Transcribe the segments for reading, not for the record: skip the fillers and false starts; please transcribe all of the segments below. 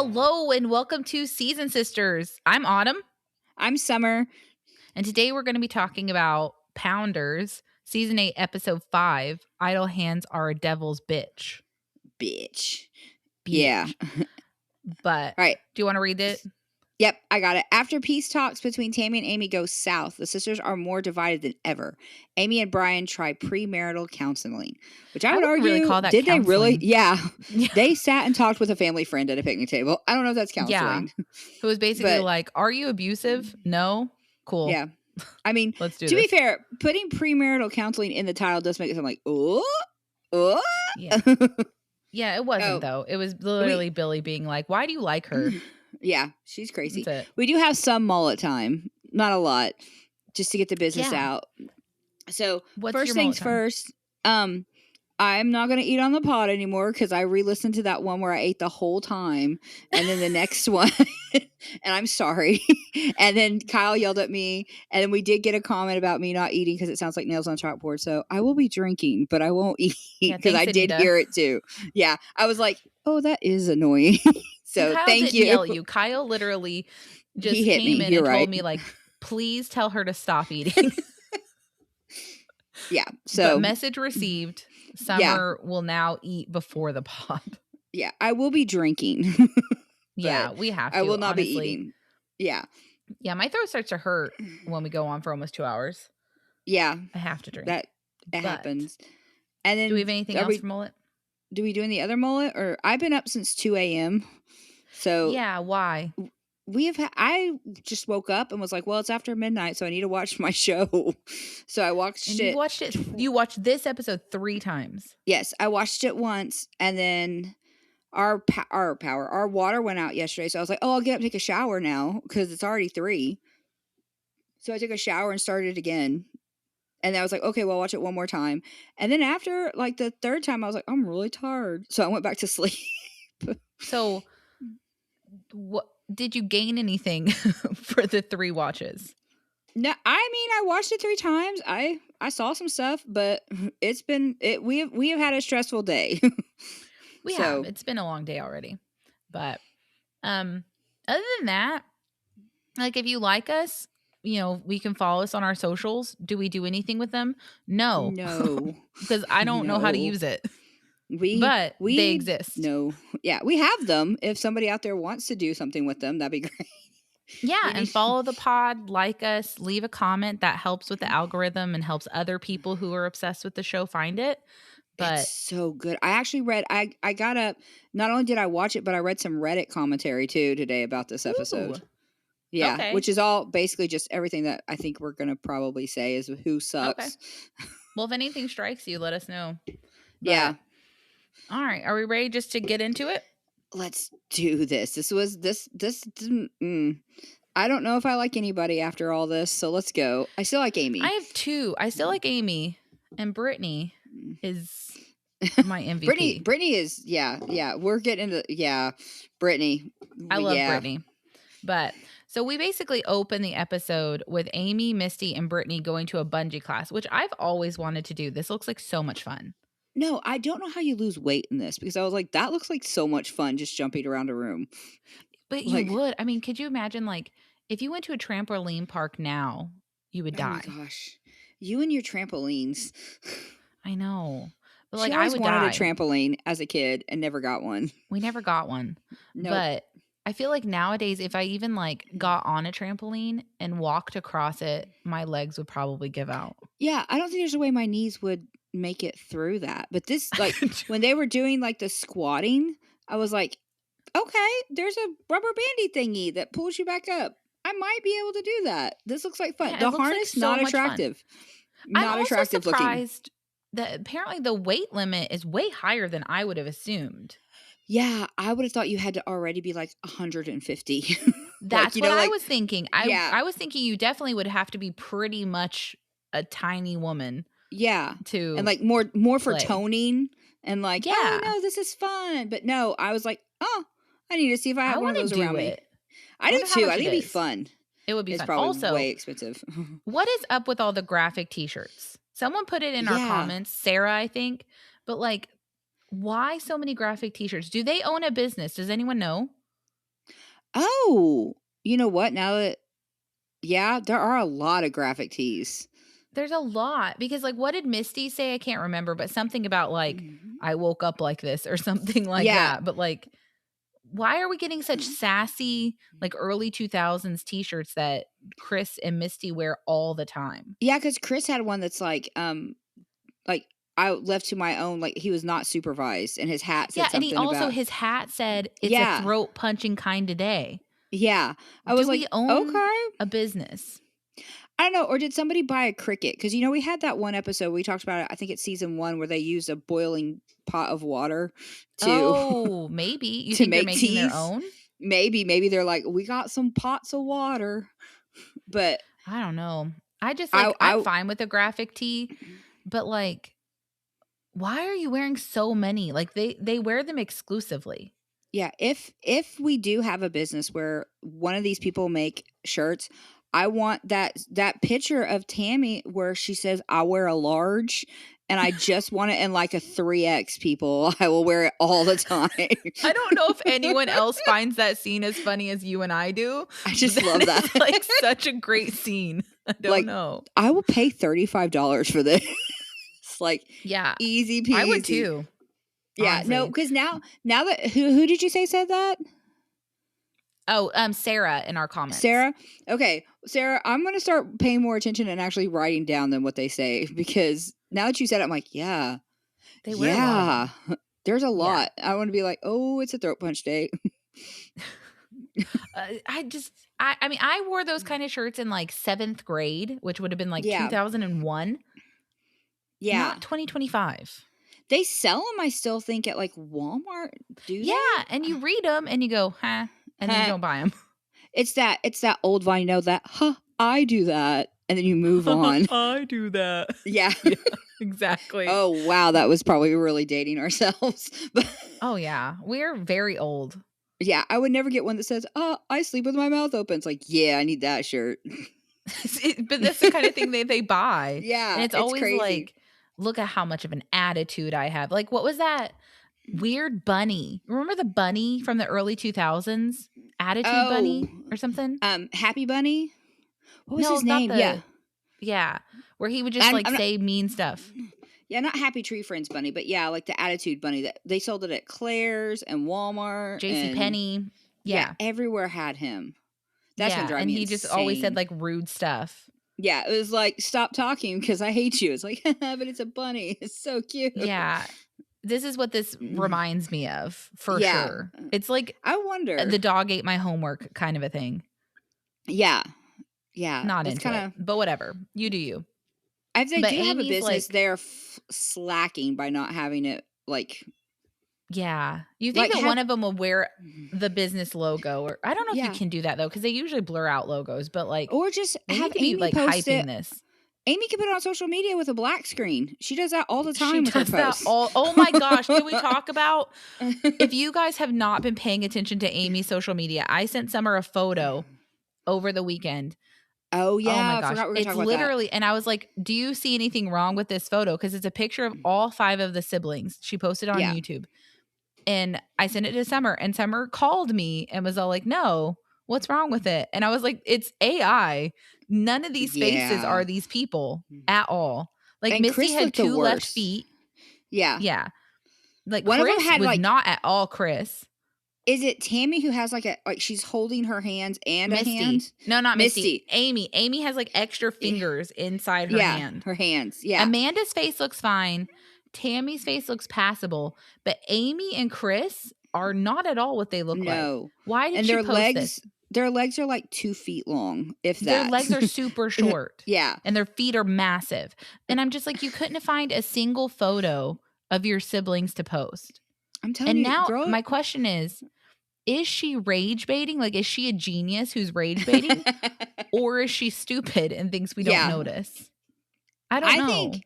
Hello and welcome to Season Sisters. I'm Autumn, I'm Summer. and today we're going to be talking about Pounders, Season 8, Episode 5, Idle Hands Are a Devil's Bitch. Bitch. Bitch. Yeah. But, All right. do you want to read it? Yep, I got it. After peace talks between Tammy and Amy go south, the sisters are more divided than ever. Amy and Brian try premarital counseling, which I would argue, really call that did counseling. they really? Yeah. Yeah. They sat and talked with a family friend at a picnic table. I don't know if that's counseling. Yeah. Who was basically But- like, are you abusive? No? Cool. Yeah. I mean, Let's do to this. be fair, putting premarital counseling in the title does make it sound like, oh. Yeah. Yeah, it wasn't though. It was literally Billy being like, why do you like her? Yeah, she's crazy. That's it. We do have some mullet time, not a lot, just to get the business out. So What's first your things mullet time? first, I'm not going to eat on the pod anymore because I re-listened to that one where I ate the whole time. And then the next one, and I'm sorry. And then Kyle yelled at me. And then we did get a comment about me not eating because it sounds like nails on a chalkboard. So I will be drinking, but I won't eat because I did hear it too. Yeah. I was like, oh, that is annoying. So Kyle thank didn't you. yell at you. Kyle literally just He hit came me. in You're and told right. me like, please tell her to stop eating. Yeah. So but message received. Summer will now eat before the pod. Yeah, I will be drinking. Yeah, we have to. I will not honestly. be eating. Yeah. Yeah, my throat starts to hurt when we go on for almost 2 hours. Yeah. I have to drink. That happens. And then do we have anything else for mullet? Do we do any other mullet? Or I've been up since 2 a.m. So yeah, why? I just woke up and was like, well, it's after midnight, so I need to watch my show. So I watched it. You watched it. You watched this episode 3 times. Yes, I watched it once, and then our water went out yesterday. So I was like, oh, I'll get up and take a shower now because it's already 3. So I took a shower and started again. And I was like, okay, well, I'll watch it one more time. And then after like the 3rd time, I was like, I'm really tired. So I went back to sleep. So what did you gain anything for the 3 watches? No, I mean, I watched it 3 times. I saw some stuff, but we have had a stressful day. We have. It's been a long day already. But other than that, like if you like us, we can follow us on our socials. Do we do anything with them? No. Because I don't know how to use it. But they exist. No. Yeah, we have them. If somebody out there wants to do something with them, that'd be great. Yeah, and follow the pod, like us, leave a comment. That helps with the algorithm and helps other people who are obsessed with the show find it. But it's so good. I actually read, I got up, not only did I watch it, but I read some Reddit commentary too today about this episode. Ooh. Yeah, okay. Which is all basically just everything that I think we're going to probably say is who sucks. Okay. Well, if anything strikes you, let us know. Yeah. All right. Are we ready just to get into it? Let's do this. I don't know if I like anybody after all this, so let's go. I still like Amy. I have 2. I still like Amy, and Brittany is my MVP. Brittany is, yeah. We're getting into, Brittany. I love Brittany. But so we basically open the episode with Amy, Misty, and Brittany going to a bungee class, which I've always wanted to do. This looks like so much fun. No, I don't know how you lose weight in this because I was like, that looks like so much fun just jumping around a room. But you would. I mean, could you imagine like if you went to a trampoline park now, you would die. Oh my gosh. You and your trampolines. I know. But like I would wanted die. a trampoline as a kid and never got one. We never got one. Nope. But I feel like nowadays, if I even like got on a trampoline and walked across it, my legs would probably give out. Yeah, I don't think there's a way my knees would make it through that. But this, like, when they were doing like the squatting, I was like, okay, there's a rubber bandy thingy that pulls you back up. I might be able to do that. This looks like fun. Yeah, the harness, like not attractive. I'm also surprised looking. that apparently the weight limit is way higher than I would have assumed. Yeah, I would have thought you had to already be like 150. That's what I was thinking. I was thinking you definitely would have to be pretty much a tiny woman. Yeah. And like more for toning and like, oh no, this is fun. But no, I was like, oh, I need to see if I have one of those around me. I do too. I think it'd be fun. It would be it's fun. Probably also, way expensive. What is up with all the graphic t-shirts? Someone put it in our comments, Sarah, I think. But like, why so many graphic t-shirts? Do they own a business? Does anyone know? Oh, you know what? Now that yeah, there are a lot of graphic tees. There's a lot because, like, what did Misty say? I can't remember, but something about, like, Mhm. "I woke up like this," or something like Yeah. that, but, like, why are we getting such sassy, like, early 2000s T-shirts that Chris and Misty wear all the time? Yeah, because Chris had one that's like, I left to my own, like, he was not supervised, and his hat Yeah, said and he something also about his hat said, "It's a yeah, throat punching kinda day." yeah. I was Do we like, own "Okay." a business? I don't know, or did somebody buy a Cricut? Because you know, we had that one episode, we talked about it, I think it's season 1, where they used a boiling pot of water to Oh, maybe. You to think they're make making their teas. own? Maybe they're like, "We got some pots of water." But I don't know. I just, I like, I'm I fine with a graphic tee, but, like, why are you wearing so many? Like, they wear them exclusively. yeah, if we do have a business where one of these people make shirts, I want that picture of Tammy where she says, "I wear a large," and I just want it in like a 3X, people. I will wear it all the time. I don't know if anyone else finds that scene as funny as you and I do, I but just that love that. is, like, such a great scene. I don't Like, know. I will pay $35 for this. Like, Yeah, easy I would peasy. too, Yeah, no, honestly. because now that who did you say said that? Oh, Sarah in our comments. Sarah? Okay, Sarah, I'm gonna start paying more attention and actually writing down than what they say, because now that you said it, I'm like, "Yeah, They wear a lot of yeah, them. there's a Yeah. lot." I wanna be like, "Oh, it's a throat punch day." I just I mean, I wore those kinda shirts in, like, 7th grade, which would have been, like, Yeah, 2001, yeah. not 2025. They sell them. I still think, at, like, Walmart. Do Yeah, they? and you read them and you go, "Huh," and then you Huh. don't buy them. It's that old Vine, you know, that, "Huh, I do that," and then you move on. I do that. Yeah. Yeah, exactly. Oh, wow, that was probably really dating ourselves, but Oh, yeah. We're very old. yeah, I would never get one that says, "Oh, I sleep with my mouth open." It's like, "Yeah, I need that shirt." But that's the kinda thing they buy, and Yeah, it's it's always crazy. like, "Look at how much of an attitude I have." Like, what was that weird bunny? Remember the bunny from the early 2000s? Attitude Oh, Bunny or something? Happy Bunny? What was No, his not name? Yeah. the yeah, where he would just, like, I'm not say mean stuff. yeah, not Happy Tree Friends Bunny, but yeah, like the Attitude Bunny that they sold it at Claire's and Walmart J. C. and Penney. yeah, Yeah. everywhere had him. That's gonna Yeah, drive and me he just always said, insane. like, rude stuff. Yeah, it was like, "Stop talking because I hate you." It's like, "But it's a bunny. It's so cute." Yeah. This is what this reminds me of, for Yeah. sure. It's like, I wonder. the dog ate my homework kind of a thing. Yeah. Yeah, Not that's into it, kinda but whatever. You do you. if they But do have a Amy's business, like they're slacking by not having it, yeah. You think like, that one have of them will wear the business logo, or I don't know if you yeah, can do that though, because they usually blur out logos, but, like, or just they need have to be, Amy like, post hyping it. this. Amy can put it on social media with a black screen. She does that all the She time with her does that posts. all oh my gosh, can we talk about if you guys have not been paying attention to Amy's social media, I sent Summer a photo over the weekend. Oh, Oh my yeah, I gosh. forgot we were gonna It's talk about that. literally and I was like, "Do you see anything wrong with this photo?" Because it's a picture of all 5 of the siblings. She posted on Yeah. YouTube. And I sent it to Summer, and Summer called me and was all like, "No, what's wrong with it?" And I was like, "It's AI. None of these faces Yeah. are these people at all." Like, And Missy Chris had looked the 2 left worst. feet. Yeah. Yeah. Like, One of them Chris had, was like not at all Chris. is it Tammy who has, like she's holding her hands and a Misty. hand? No, not Misty. Misty. Amy. Amy has, like, extra Eh, fingers inside her yeah, hand. her hands, yeah. Amanda's face looks fine. Tammy's face looks passable, but Amy and Chris are not at all what they look like. No. Why did And she post this? their legs are, like, 2 feet long, if Their that. legs are super short Yeah. and their feet are massive. And I'm just like, you couldn't find a single photo of your siblings to post. I'm telling And you, now girl. my question is she rage baiting? Like, is she a genius who's rage baiting? Or is she stupid and thinks we don't Yeah. notice? I don't I know. think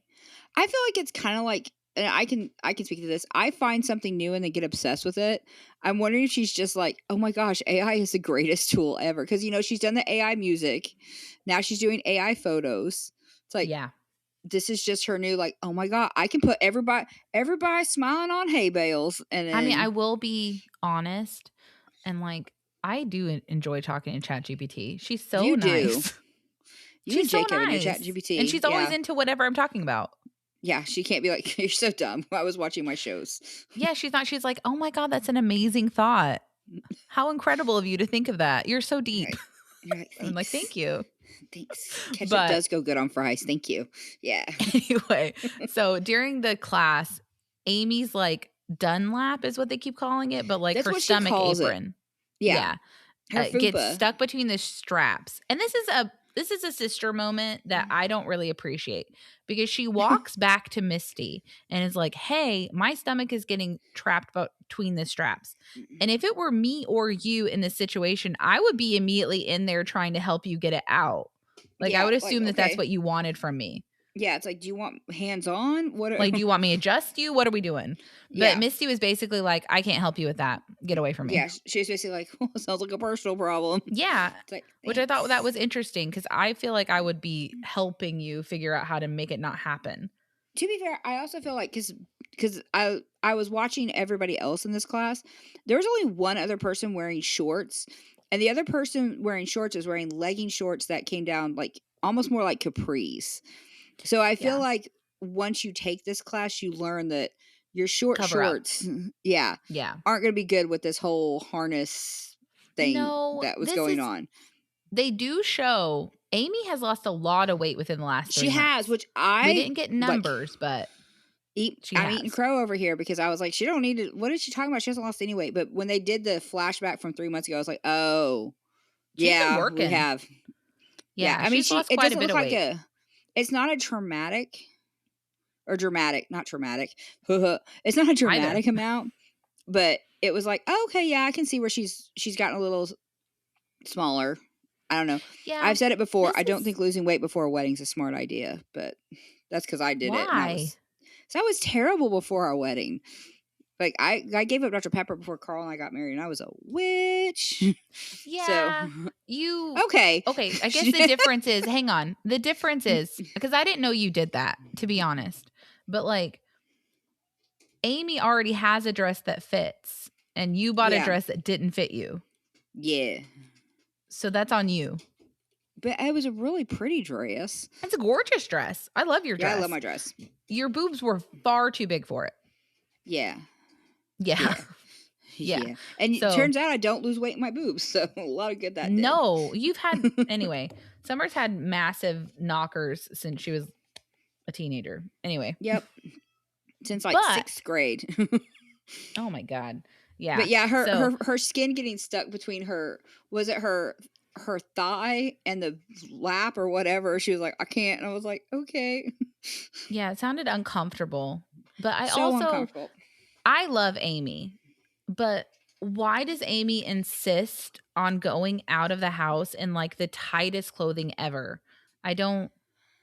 I feel like it's kinda like, and I can speak to this. I find something new and then get obsessed with it. I'm wondering if she's just like, "Oh my gosh, AI is the greatest tool ever." Because she's done the AI music. Now she's doing AI photos. It's like, Yeah. this is just her new, like, "Oh my god, I can put everybody smiling on hay bales," and I mean, I then will be honest and, like, I do enjoy talking to ChatGPT. She's so You do. nice. You She's and so Jacob and your nice. And ChatGPT. she's always Yeah. into whatever I'm talking about. Yeah, she can't be like, "You're so dumb." I was watching my shows. Yeah, she's not. She's like, "Oh my god, that's an amazing thought. How incredible of you to think of that. You're so deep." You're like, I'm like, "Thanks. "Thank you." Thanks. Ketchup But does go good on fries. Thank you." Yeah. anyway, so during the class, Amy's like Dunlap is what they keep calling it, but like That's her what she stomach calls it. apron. Yeah. Yeah. Her Gets fupa. stuck between the straps. And this is a sister moment that I don't really appreciate because she walks back to Misty and is like, "Hey, my stomach is getting trapped between the straps." And if it were me or you in this situation, I would be immediately in there trying to help you get it out. Like I Yeah, would like, assume that that's okay. what you wanted from me. Yeah, it's like, "Do you want hands-on? What are" Like, do you want me to adjust you? What are we doing? But Yeah. Misty was basically like, "I can't help you with that. Get away from me." Yeah, she was basically like, "Oh, sounds like a personal problem." Yeah, It's like, which I thought that "Thanks." was interesting because I feel like I would be helping you figure out how to make it not happen. To be fair, I also feel like because I was watching everybody else in this class, there was only one other person wearing shorts, and the other person wearing shorts was wearing legging shorts that came down, like, almost more like capris. So I feel Yeah, like once you take this class, you learn that your short cover up. shorts yeah, Yeah. aren't gonna be good with this whole harness thing No, that was going on. they do show Amy has lost a lot of weight within the last She 3 has, months. which We I didn't get like numbers, but she I'm eating has. crow over here because I was like, she don't need to. What is she talking about? She hasn't lost any weight. But when they did the flashback from 3 months ago, I was like, oh, She's been yeah, we working. have. Yeah, Yeah, I mean, she's lost it quite a doesn't bit look of like weight. it's not a traumatic or dramatic, not traumatic. It's not a Either. dramatic amount, but it was like, oh, okay, yeah, I can see where she's gotten a little smaller. I don't know. Yeah. I've said it before. This I don't is think losing weight before a wedding's a smart idea, but that's because I did it and why. I was terrible before our wedding. Like, I gave up Dr. Pepper before Carl and I got married, and I was a witch. So, Yeah, you okay. okay, I guess the difference is hang on. The difference is because I didn't know you did that, to be honest. But like Amy already has a dress that fits and you bought a Yeah. dress that didn't fit you. Yeah. So that's on you. But it was a really pretty dress. It's a gorgeous dress. I love your Yeah, I dress. love my dress. Your boobs were far too big for it. Yeah. Yeah. Yeah. Yeah. Yeah. And it So turns out I don't lose weight in my boobs, so a lot of good that did. no, you've had anyway. Summer's had massive knockers since she was a teenager. Anyway, Yep. Since, like, but 6th grade. oh my god, yeah. But, yeah, So her skin getting stuck between her was it her thigh and the lap or whatever, she was like, "I can't," and I was like, "Okay." yeah, it sounded uncomfortable. But So uncomfortable. I love Amy. But why does Amy insist on going out of the house in like the tightest clothing ever? I don't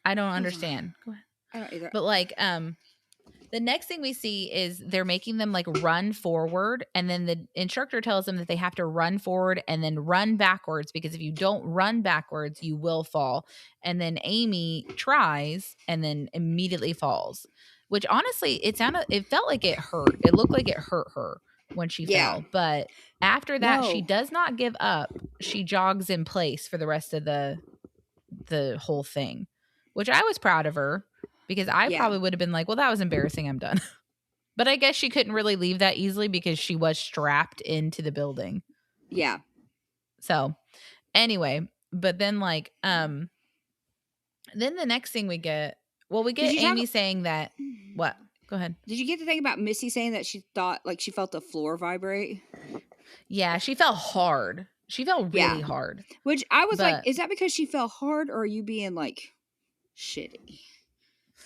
understand. Go ahead. I don't either. But like the next thing we see is they're making them like run forward and then the instructor tells them that they have to run forward and then run backwards because if you don't run backwards you will fall. And then Amy tries and then immediately falls. Which honestly it felt like it hurt. It looked like it hurt her when she Yeah. fell. But after that she No. does not give up. She jogs in place for the rest of the whole thing, which I was proud of her because I Yeah. probably would have been like, well, that was embarrassing. I'm done. But I guess she couldn't really leave that easily because she was strapped into the building. Yeah. So anyway, but then like, then the next thing we get Amy saying that, what? Go ahead. Did you get to think about Missy saying that she thought, like, she felt the floor vibrate? Yeah, she fell hard. She fell really hard. Which I was like, is that because she fell hard or are you being, like, shitty?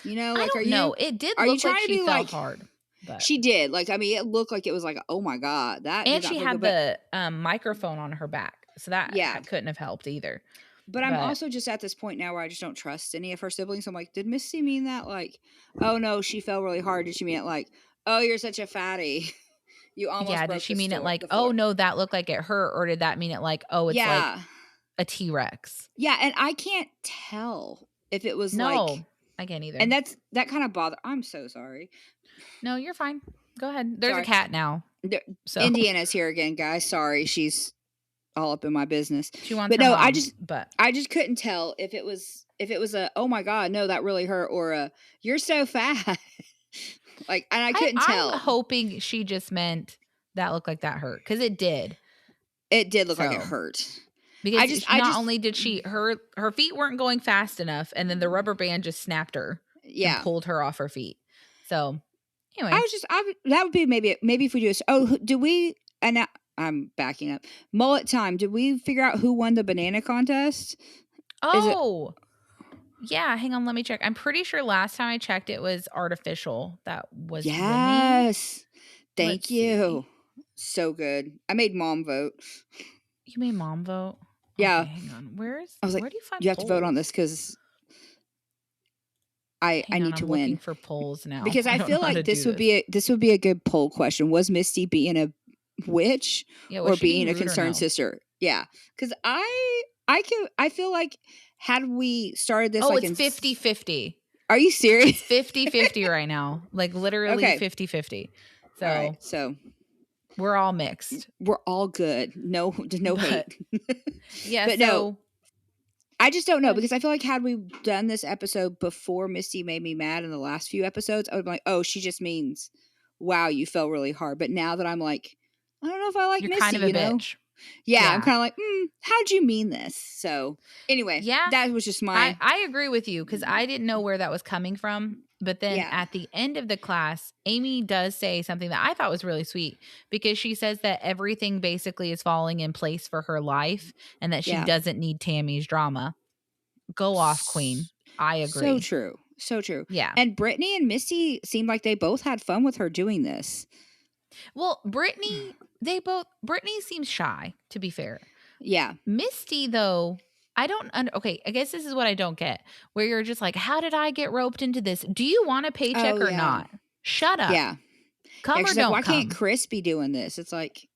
You know, like, I don't know. It did are you look trying like to she be fell like hard. But she did. Like, I mean, it looked like it was like, oh my God, that and did not she feel had good. the microphone on her back. So that couldn't have helped either. But I'm also just at this point now where I just don't trust any of her siblings. I'm like, did Missy mean that? Like, oh no, she fell really hard. Did she mean it like, oh, you're such a fatty? You almost broke did she the mean it like, the oh floor. no, that looked like it hurt, or did that mean it like, oh, it's like a T-Rex? Yeah, and I can't tell if it was no, I can't either. And that kind of bothered. I'm so sorry. No, you're fine. Go ahead. There's a cat now. So Indiana's here again, guys. Sorry, she's all up in my business. She wants But her no, mom, but I just couldn't tell if it was a, "Oh my god, no, that really hurt," or a, "You're so fat." Like, and I couldn't I'm tell. hoping she just meant that looked like that hurt, because it did. It did look like it So, hurt. because I not just only did her feet weren't going fast enough, and then the rubber band just snapped her and yeah. pulled her off her feet. So, I anyway. was just that would be maybe if we do this. Oh, do we? And now I'm backing up. Mullet time. Did we figure out who won the banana contest? Is it? Oh, yeah, hang on, let me check. I'm pretty sure last time I checked it was artificial that was winning. Yes. Let's Thank see. you. So good. I made mom vote. You made mom vote? Okay, Yeah. hang on. I was like, Where do you find you have to vote on this polls? because I Hang on, need to I'm looking win. for polls now. Because I I don't know feel how to like do this would this. be a good poll question. Was Misty being a witch Yeah, was or she being being a rude or concerned no? sister? Yeah. Because I feel like had we started this Oh, like it's in 50-50. Are you serious? It's 50-50 right now. Like literally Okay. 50-50. All right. So So we're all mixed. we're all good. No But hate. yeah, But no, so I just don't go know ahead. because I feel like had we done this episode before Misty made me mad in the last few episodes, I would be like, oh, she just means, wow, you fell really hard. But now that I'm like, I don't know if I like You're kind Misty, of a you know? bitch. Yeah, I'm Yeah. kind of like, how'd you mean this? So anyway, Yeah. that was just my, I agree with you, because I didn't know where that was coming from. But then yeah. at the end of the class, Amy does say something that I thought was really sweet, because she says that everything basically is falling in place for her life and that she Yeah. doesn't need Tammy's drama. Go off, queen. I So agree. true. So true. Yeah. And Brittany and Misty seemed like they both had fun with her doing this. Well, Brittany seems shy, to be fair. Yeah. Misty, though, okay, I guess this is what I don't get, where you're just like, how did I get roped into this? Do you want a paycheck Oh, or yeah. not? Shut up. Yeah. Come or She's like, don't why can't come. Chris be doing this? It's like,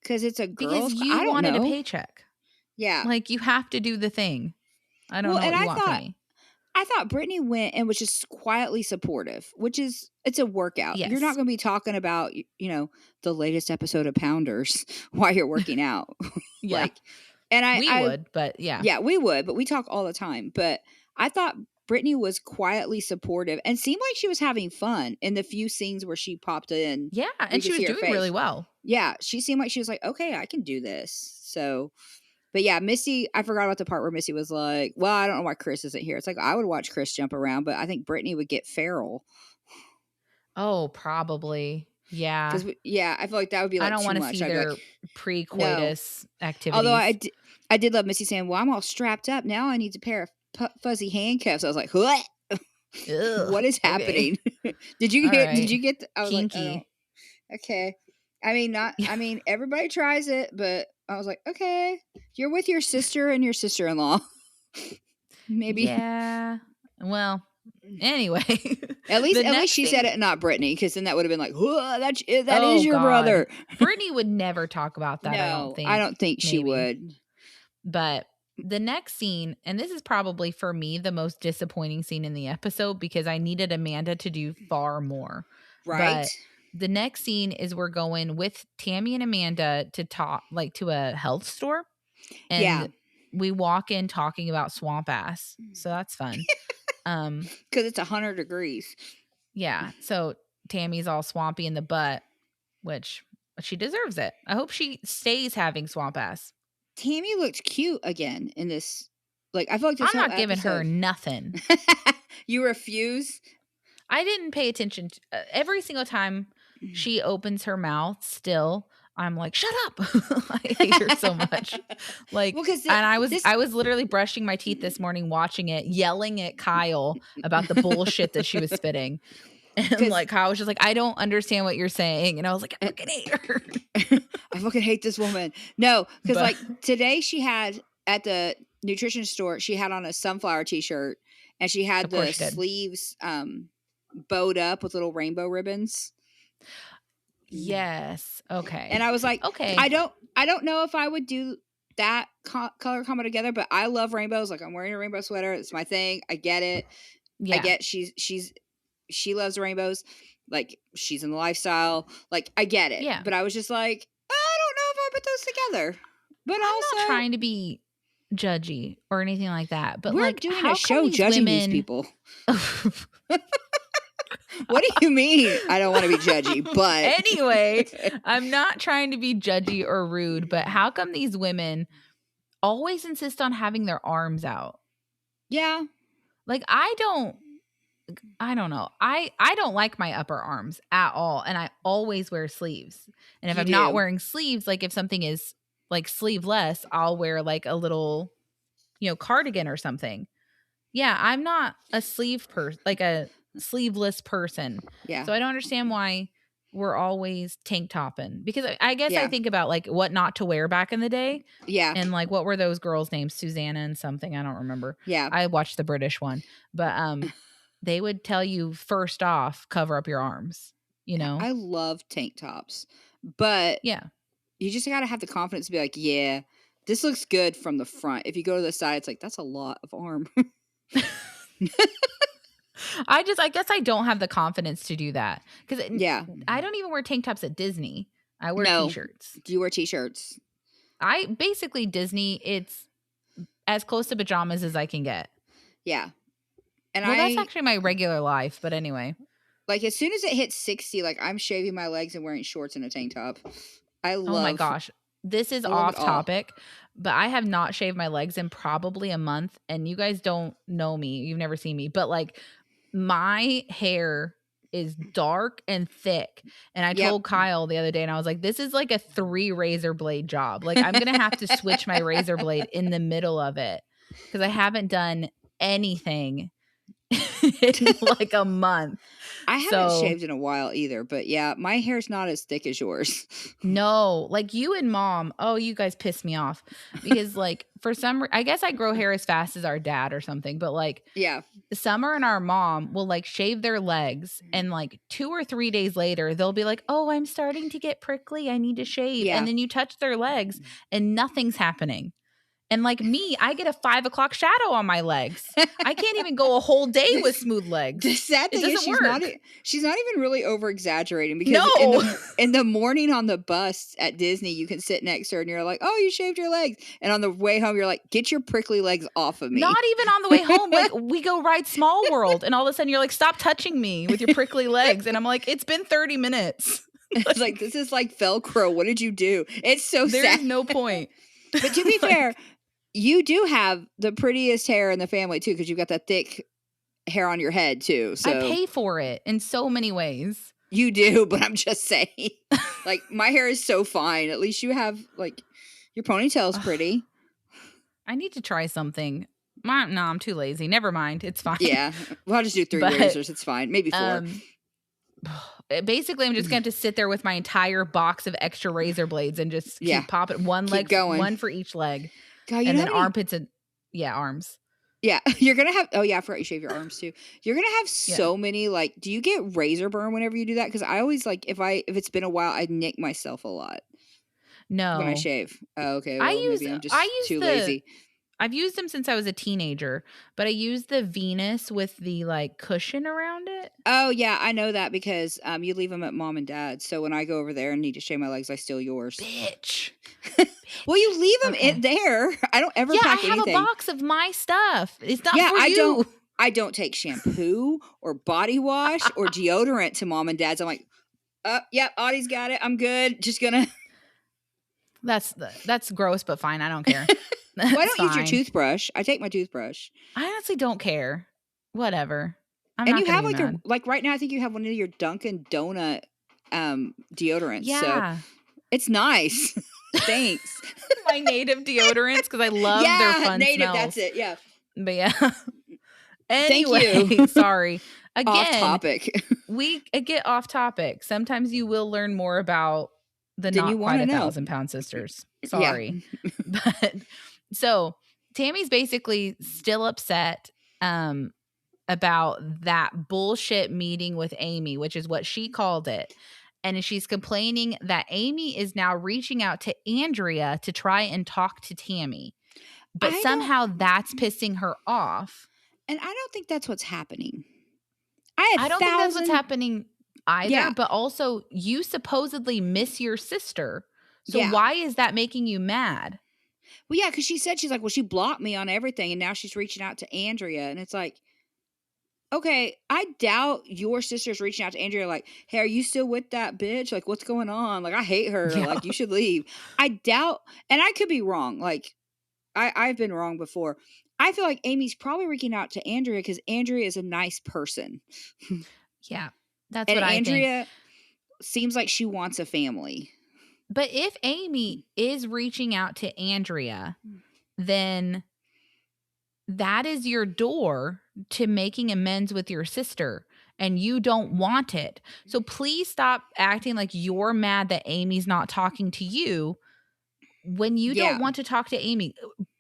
because it's a Because girl's, you I don't wanted a know. paycheck. Yeah. Like, you have to do the thing. I don't Well, know and what you want from me. I thought Brittany went and was just quietly supportive, which is, it's a workout. You're not Yes. going to be talking about, the latest episode of Pounders while you're working out. Yeah. Like, and We would, but yeah. Yeah, we would, but we talk all the time. But I thought Brittany was quietly supportive and seemed like she was having fun in the few scenes where she popped in. Yeah, We and could she was see her doing really face. well. Yeah, she seemed like she was like, okay, I can do this. So, but yeah, Missy, I forgot about the part where Missy was like, well, I don't know why Chris isn't here. It's like, I would watch Chris jump around, but I think Brittany would get feral. Oh, probably. Yeah. Because, yeah, I feel like that would be I like don't too want to much. see I'd be their like, no. pre-coitus Although activities. I did love Missy saying, well, I'm all strapped up. Now I need a pair of fuzzy handcuffs. I was like, what? Ugh, What is happening? Did you All get? right. Did you get? I was Kinky. like, okay. I mean, everybody tries it, but I was like, okay, you're with your sister and your sister-in-law. Maybe. Yeah. Well, anyway. At least she said it, not Brittany, because then that would have been like, that is your brother. Brittany would never talk about that. No, I don't think she would. But the next scene, and this is probably for me the most disappointing scene in the episode, because I needed Amanda to do far more. Right. But the next scene is we're going with Tammy and Amanda to talk, like, to a health store. And we walk in talking about swamp ass. So that's fun. Because it's 100 degrees. Yeah. So Tammy's all swampy in the butt, which she deserves it. I hope she stays having swamp ass. Tammy looked cute again in this. Like, I feel like this I'm not giving her nothing. You refuse? I didn't pay attention to, every single time she opens her mouth still, I'm like, shut up. I hate her so much. Like, well, and I was literally brushing my teeth this morning, watching it, yelling at Kyle about the bullshit that she was spitting. And like, Kyle was just like, I don't understand what you're saying. And I was like, I fucking hate her. I fucking hate this woman. No, because like today she had at the nutrition store, she had on a sunflower t-shirt and she had the sleeves bowed up with little rainbow ribbons. Yes. Okay. And I was like, okay, I don't know if I would do that color combo together, but I love rainbows. Like, I'm wearing a rainbow sweater. It's my thing. I get it. Yeah. I get she loves rainbows. Like, she's in the lifestyle. Like, I get it. Yeah. But I was just like, I don't know if I put those together. But I'm not also, trying to be judgy or anything like that, but, we're like, doing a how come show these judging these women people. What do you mean? I don't want to be judgy, but Anyway, I'm not trying to be judgy or rude, but how come these women always insist on having their arms out? yeah, Like, I don't know. I don't like my upper arms at all, and I always wear sleeves. And if you I'm not do. wearing sleeves, like if something is like sleeveless, I'll wear like a little, cardigan or something. Yeah, I'm not a like a sleeveless person. Yeah, So I don't understand why we're always tank topping, because I guess I yeah, think about like what not to wear back in the day, yeah, and like what were those girls' names? Susanna and something, I don't remember. yeah. I watched the British one, but they would tell you first off, cover up your arms, you know? I love tank tops, but Yeah. you just got to have the confidence to be like, yeah, this looks good from the front. If you go to the side, it's like, that's a lot of arm. I guess I don't have the confidence to do that, cuz Yeah. I don't even wear tank tops at Disney. I wear No. t-shirts. Do you wear t-shirts? I basically Disney, it's as close to pajamas as I can get. Yeah. And Well, that's I actually my regular life, but anyway. like as soon as it hits 60, like I'm shaving my legs and wearing shorts and a tank top. I Oh my love gosh. This is I love it off all. topic, but I have not shaved my legs in probably a month, and you guys don't know me. You've never seen me, but like my hair is dark and thick. And I Yep. told Kyle the other day, and I was like, this is like a 3 razor blade job. Like, I'm going to have to switch my razor blade in the middle of it, because I haven't done anything in like a month. I haven't So shaved in a while either, but yeah, my hair's not as thick as yours. no, like you and mom, oh, you guys piss me off, because like for I guess I grow hair as fast as our dad or something, but like Yeah. Summer and our mom will like shave their legs, and like 2 or 3 days later they'll be like, "Oh, I'm starting to get prickly. I need to shave." And Yeah. then you touch their legs and nothing's happening. And like me, I get a 5 o'clock shadow on my legs. I can't even go a whole day with smooth The legs. sad It thing is doesn't work. she's not even really over exaggerating because No. in the morning on the bus at Disney, you can sit next to her and you're like, "Oh, you shaved your legs." And on the way home, you're like, "Get your prickly legs off of Not me." even on the way home. Like we go ride Small World, and all of a sudden you're like, "Stop touching me with your prickly legs." And I'm like, "It's been 30 minutes." It's like, this is like Velcro. What did you do? It's so sad. There's no point. But to be fair, Like, you do have the prettiest hair in the family too, because you've got that thick hair on your head too. I So pay for it in so many ways. you do, but I'm just saying. Like my hair is so fine. At least you have like your ponytail's pretty. I need to try something. No, I'm too lazy. Never mind. It's fine. Yeah. Well, I'll just do 3 But razors. It's fine. Maybe 4. basically I'm just going to sit there with my entire box of extra razor blades and just Yeah. keep popping one Keep leg, going. one for each leg. God, you And know then how many armpits and arms. Yeah, you're gonna have oh, yeah, I forgot you shave your arms too. You're gonna have Yeah. so many, like do you get razor burn whenever you do that? Because I always, like, if it's been a while, I nick myself a lot when I No. shave. Oh, okay, I well, use maybe I'm I just use too the lazy. I've used them since I was a teenager, but I use the Venus with the like cushion around it. Oh, yeah, I know that because, you leave them at mom and dad, so when I go over there and need to shave my legs, I steal yours. Bitch. Well, you leave them in Okay. there. I don't ever Yeah, I pack have a anything. box of my stuff. It's not Yeah, for you. I don't take shampoo or body wash or deodorant to mom and dad's. I'm like, yep, Audie's got it. I'm good. Just gonna That's gross, but fine. I don't care. Well, I That's don't use your fine. toothbrush. I take my toothbrush. I honestly don't care. Whatever. I'm And not you gonna have be like mad. like right now I think you have one of your Dunkin' Donut deodorants. So Yeah. it's nice. Thanks. My native deodorants, because I love their Yeah, fun native, smells. that's it. Yeah. But yeah. Thank Anyway, you. sorry. Off Again, topic. we get off topic. Sometimes you will learn more about the Then you not want quite to know. 1,000-pound sisters. Yeah. Sorry. But so Tammy's basically still upset about that bullshit meeting with Amy, which is what she called it. And she's complaining that Amy is now reaching out to Andrea to try and talk to Tammy. But I don't somehow that's pissing her off. and I don't think that's what's happening. I I don't think that's what's happening either, Yeah. but also you supposedly miss your sister. So Yeah. why is that making you mad? Well, yeah, because she said, she's like, "Well, she blocked me on everything, and now she's reaching out to Andrea," and it's like, okay, I doubt your sister's reaching out to Andrea like, "Hey, are you still with that bitch? Like, what's going on? Like, I hate her. Yeah. Like, you should leave." I doubt, and I could be wrong. Like, I've been wrong before. I feel like Amy's probably reaching out to Andrea because Andrea is a nice person, Yeah. That's and what I think. Andrea seems like she wants a family. But if Amy is reaching out to Andrea, then that is your door to making amends with your sister, and you don't want it. So please stop acting like you're mad that Amy's not talking to you when you don't Yeah, want to talk to Amy.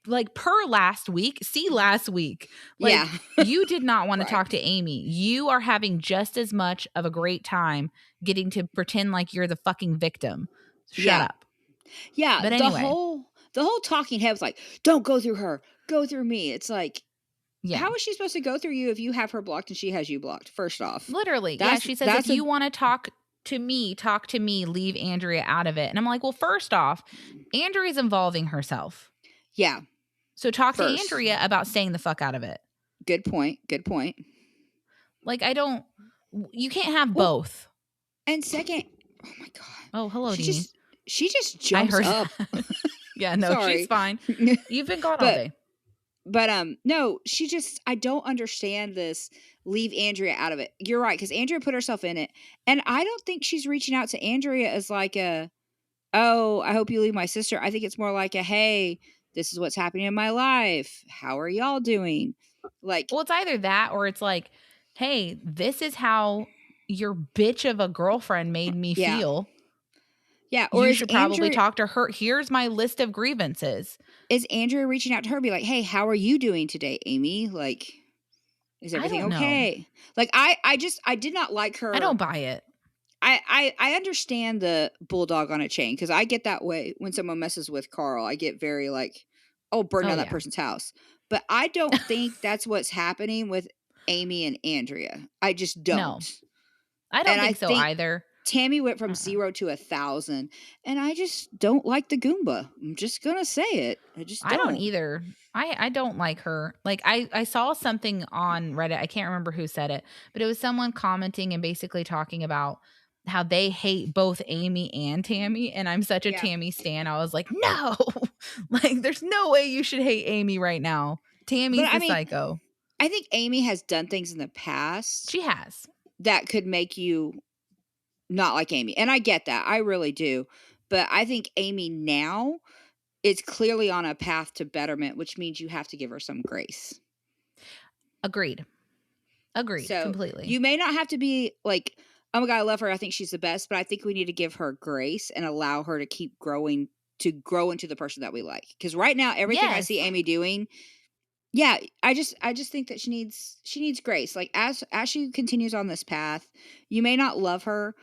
Like per last week, see last week, yeah, like you did not want to right. talk to Amy. You are having just as much of a great time getting to pretend like you're the fucking victim. Shut Yeah, up. yeah. But The anyway, whole talking head was like, "Don't go through her, go through me." It's like, yeah. how is she supposed to go through you if you have her blocked and she has you blocked? First off, Literally. Yeah, she says, if that's a you want to talk to me, leave Andrea out of it. And I'm like, well, first off, Andrea's involving herself. yeah. So talk to First, Andrea about staying the fuck out of it. good point. Good point. Like, you can't have Well, both. and second, oh my god, Oh, hello, she Deanie. just she just I jumps heard up. that. Yeah, no, she's Sorry, fine. You've been gone all but day. no, she just, I don't understand this. Leave Andrea out of it. You're right, because Andrea put herself in it, and I don't think she's reaching out to Andrea as like a, "Oh, I hope you leave my sister." I think it's more like a, "Hey, this is what's happening in my life. How are y'all doing?" Like, Well, it's either that or it's like, hey, this is how your bitch of a girlfriend made me yeah, feel. yeah. Or You should probably talk to her. Here's my list of grievances. is Andrea reaching out to her, be like, "Hey, how are you doing today, Amy? Like, is I everything don't know. okay?" Like, I did not like I don't her. buy it. I understand the bulldog on a chain because I get that way when someone messes with Carl. I get very like, "Oh, burn Oh, down that yeah. person's house." But I don't think that's what's happening with Amy and Andrea. I just don't. No, I don't And I think so think either. Tammy went from Uh-uh. 0 to 1,000, and I just don't like the Goomba. I'm just gonna say it. I just I don't don't. either. I don't like her. Like I saw something on Reddit. I can't remember who said it, but it was someone commenting and basically talking about how they hate both Amy and Tammy. And I'm such a Yeah. Tammy stan. I was like, no, like there's no way you should hate Amy right now. But Tammy's I the mean, psycho. I think Amy has done things in the past She has. that could make you not like Amy. And I get that. I really do. But I think Amy now is clearly on a path to betterment, which means you have to give her some grace. Agreed. Agreed. So Completely. you may not have to be like, "Oh my God, I love her. I think she's the best." But I think we need to give her grace and allow her to keep growing, to grow into the person that we like. Because right now, everything I see Yes. Amy doing, yeah, I just think that she needs grace. Like, as she continues on this path, you may not love her,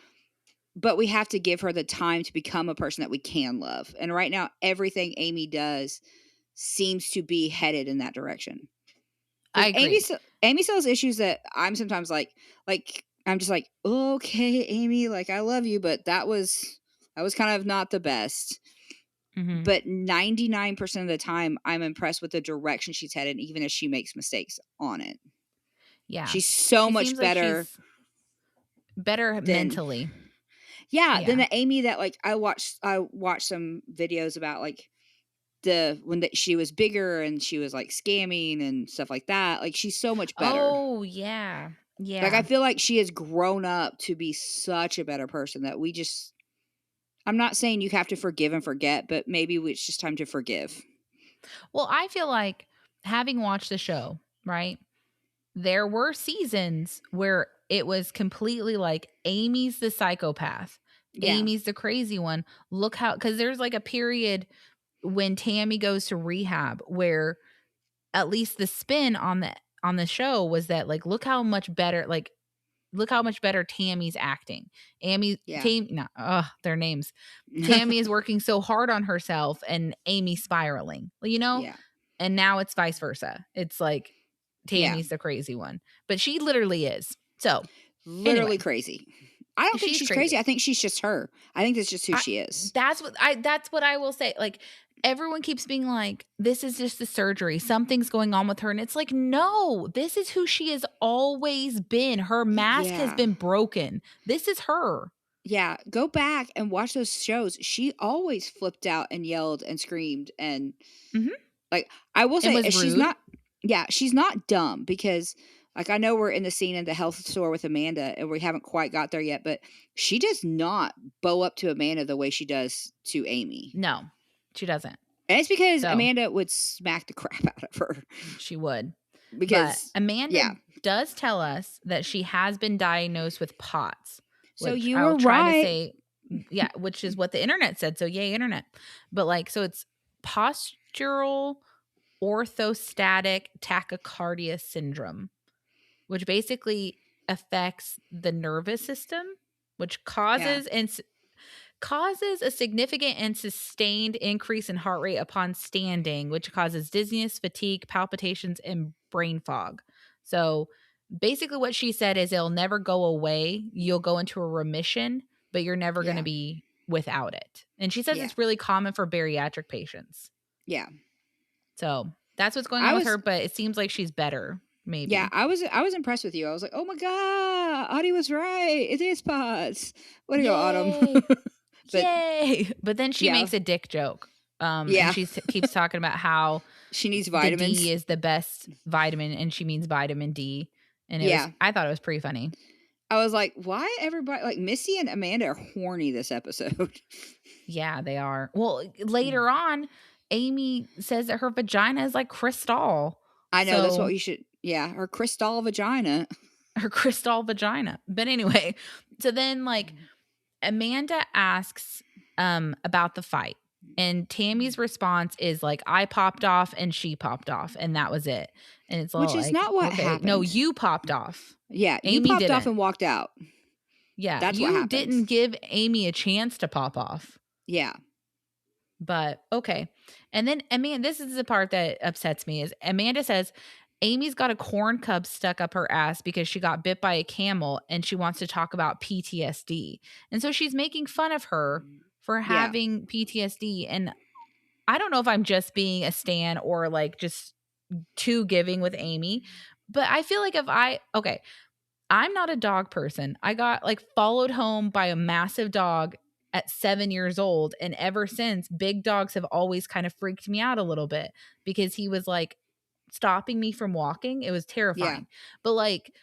but we have to give her the time to become a person that we can love. And right now, everything Amy does seems to be headed in that direction. I Because agree. Amy still has issues that I'm sometimes like I'm just like, "Okay, Amy, like, I love you, but that was kind of not the best." Mhm. But 99% of the time, I'm impressed with the direction she's headed, even as she makes mistakes on it. Yeah. She's so She much seems like better she's better than, mentally. yeah, than Yeah. the Amy that, like, I watched some videos about, like, she was bigger and she was, like, scamming and stuff like that. Like, she's so much better. Oh, yeah. Like, I Yeah. feel like she has grown up to be such a better person that we just, I'm not saying you have to forgive and forget, but maybe it's just time to forgive. Well, I feel like having watched the show, right? There were seasons where it was completely like Amy's the psychopath. Yeah. Amy's the crazy one. Look how, because there's like a period when Tammy goes to rehab where at least the spin on the show was that like look how much better Tammy's acting. Yeah. No, their names. Tammy is working so hard on herself and Amy spiraling. Well, Yeah. and now it's vice versa. It's like Yeah. Tammy's the crazy one, but she literally is. So Literally anyway, crazy. I don't think She's she's crazy. crazy. I think she's just her. I think that's just who I she is. that's what I will say. Like, everyone keeps being like, "This is just the surgery. Something's going on with her." And it's like, "No, this is who she has always been. Her mask has Yeah. been broken. This is her." Yeah, go back and watch those shows. She always flipped out and yelled and screamed and Mhm. like I will And say was she's rude. not yeah, she's not dumb because like I know we're in the scene in the health store with Amanda and we haven't quite got there yet, but she does not bow up to Amanda the way she does to Amy. No, she doesn't. And it's because So, Amanda would smack the crap out of her she would. But because Amanda yeah. does tell us that she has been diagnosed with POTS, So which you I'll were try to right. say, yeah, which is what the internet said. So, yay, internet. But like, so it's postural orthostatic tachycardia syndrome, which basically affects the nervous system, which Yeah. causes a significant and sustained increase in heart rate upon standing, which causes dizziness, fatigue, palpitations, and brain fog. So basically, what she said is it'll never go away. You'll go into a remission, but you're never going to Yeah. be without it. And she says Yeah. it's really common for bariatric patients. Yeah. So that's what's going I on with was her, but it seems like she's better, Yeah, maybe. I was impressed with you. I was like, "Oh my god, Audie was right. It is pots." Way to go, Autumn. Yay. But Yay. But then she yeah, makes a dick joke. And yeah, she keeps talking about how she needs the D vitamins. is the best vitamin and she means vitamin D. And Yeah, I thought it was pretty funny. I was like, "Why everybody like Missy and Amanda are horny this episode?" Yeah, they are. Well, later on, Amy says that her vagina is like crystal. I know that's what So you should. Yeah, her crystal vagina. her crystal vagina. But anyway, so then like Amanda asks about the fight. And Tammy's response is like, I popped off and she popped off, and that was it. And it's all Which is like, not what okay, no, happened. you popped off. Yeah, you Amy popped off didn't. and walked out. Yeah, That's what you happened. didn't give Amy a chance to pop off. Yeah. But okay. And then Amanda, this is the part that upsets me is Amanda says Amy's got a corn cub stuck up her ass because she got bit by a camel and she wants to talk about PTSD. And so she's making fun of her for Yeah. having PTSD. And I don't know if I'm just being a stan or like just too giving with Amy, but I feel like okay, I'm not a dog person. I got like followed home by a massive dog at 7 years old. And ever since, big dogs have always kind of freaked me out a little bit because he was like stopping me from walking. It was Yeah. terrifying. But like,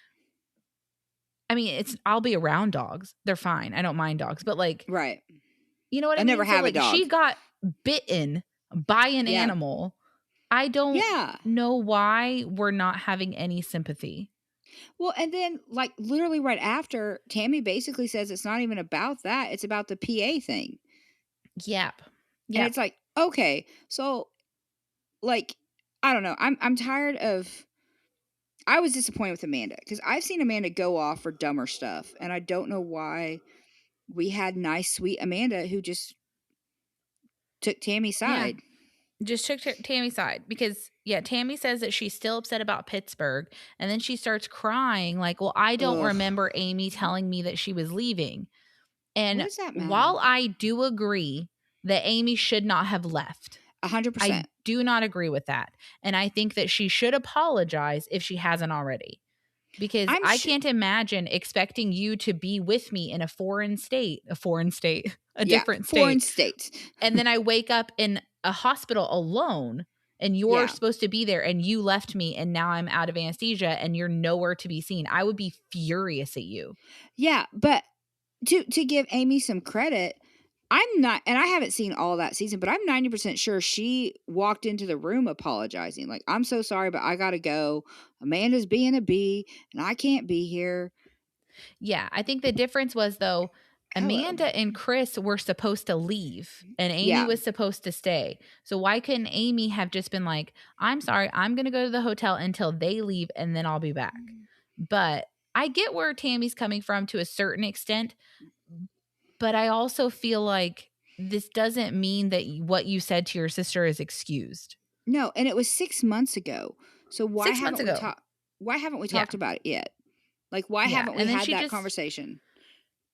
I mean, I'll be around dogs. They're fine. I don't mind dogs. But like, Right. you know what I I never mean? So have a like she dog. got bitten by an Yeah. animal. I don't Yeah. know why we're not having any sympathy. Well, and then like literally right after, Tammy basically says it's not even about that. It's about the PA thing. Yep. And Yep. it's like, okay, so like I don't know. I'm tired of I was disappointed with Amanda because I've seen Amanda go off for dumber stuff, and I don't know why we had nice, sweet Amanda who just took Tammy's Yeah. side. Just took Tammy's side because, yeah, Tammy says that she's still upset about Pittsburgh. And then she starts crying, like, well, I don't Ugh. remember Amy telling me that she was leaving. What And does that matter? while I do agree that Amy should not have left, I 100%. do not agree with that. And I think that she should apologize if she hasn't already. Because I'm I sure. can't imagine expecting you to be with me in a different state, Yeah, foreign states. and then I wake up in a hospital alone and you're Yeah, supposed to be there and you left me and now I'm out of anesthesia and you're nowhere to be seen. I would be furious at you. yeah, but to give Amy some credit, I'm not, and I haven't seen all that season, but I'm 90% sure she walked into the room apologizing. Like, I'm so sorry, but I gotta go. Amanda's being a bee, and I can't be here. Yeah, I think the difference was though, Hello. Amanda and Chris were supposed to leave and Amy Yeah. was supposed to stay. So why couldn't Amy have just been like, I'm sorry, I'm going to go to the hotel until they leave and then I'll be back. But I get where Tammy's coming from to a certain extent, but I also feel like this doesn't mean that what you said to your sister is excused. No, and it was 6 months ago. So 6 months ago. why haven't we Yeah. talked about it yet? Like, why Yeah. haven't we And then had she that just conversation?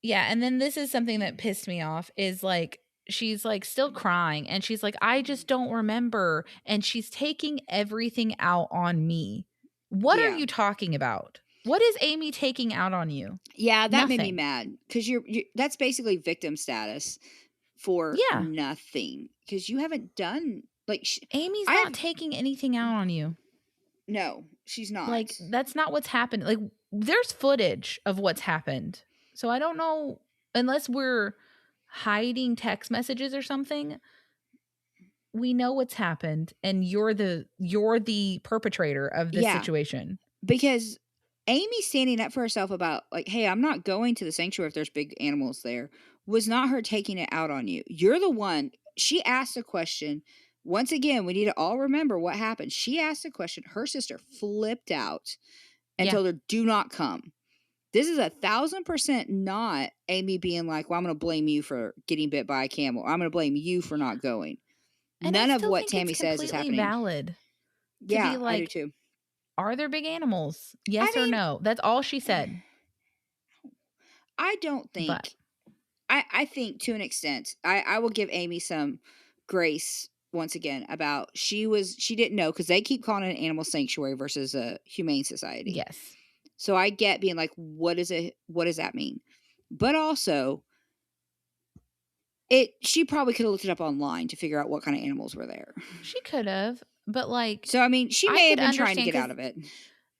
Yeah, and then this is something that pissed me off is, like, she's, like, still crying, and she's like, "I just don't remember," and she's taking everything out on me. What are Yeah. you talking about? What is Amy taking out on you? Yeah, that made me Nothing. mad because you that's basically victim status for Yeah, nothing because you haven't done like Amy's I not have taking anything out on you. no, she's not. Like, that's not what's happened. Like, there's footage of what's happened. So I don't know, unless we're hiding text messages or something, we know what's happened and you're the perpetrator of this Yeah, situation. because Amy standing up for herself about like, "Hey, I'm not going to the sanctuary if there's big animals there," was not her taking it out on you. You're the one. She asked a question. Once again, we need to all remember what happened. She asked a question. Her sister flipped out and Yeah. told her, "Do not come." This is 1,000% not Amy being like, "Well, I'm going to blame you for getting bit by a camel. I'm going to blame you for not going." And I None of still what think it's Tammy says is completely happening. valid to be Yeah, I do like, too. are there big animals? I Yes or mean, no? That's all she said. I don't But think I think to an extent, I will give Amy some grace once again about she didn't know because they keep calling it an animal sanctuary versus a humane society. yes, So I get being like, what does that mean? But also, she probably could have looked it up online to figure out what kind of animals were there. she could have. But like, So I mean, she I may could have been trying to understand get out of it.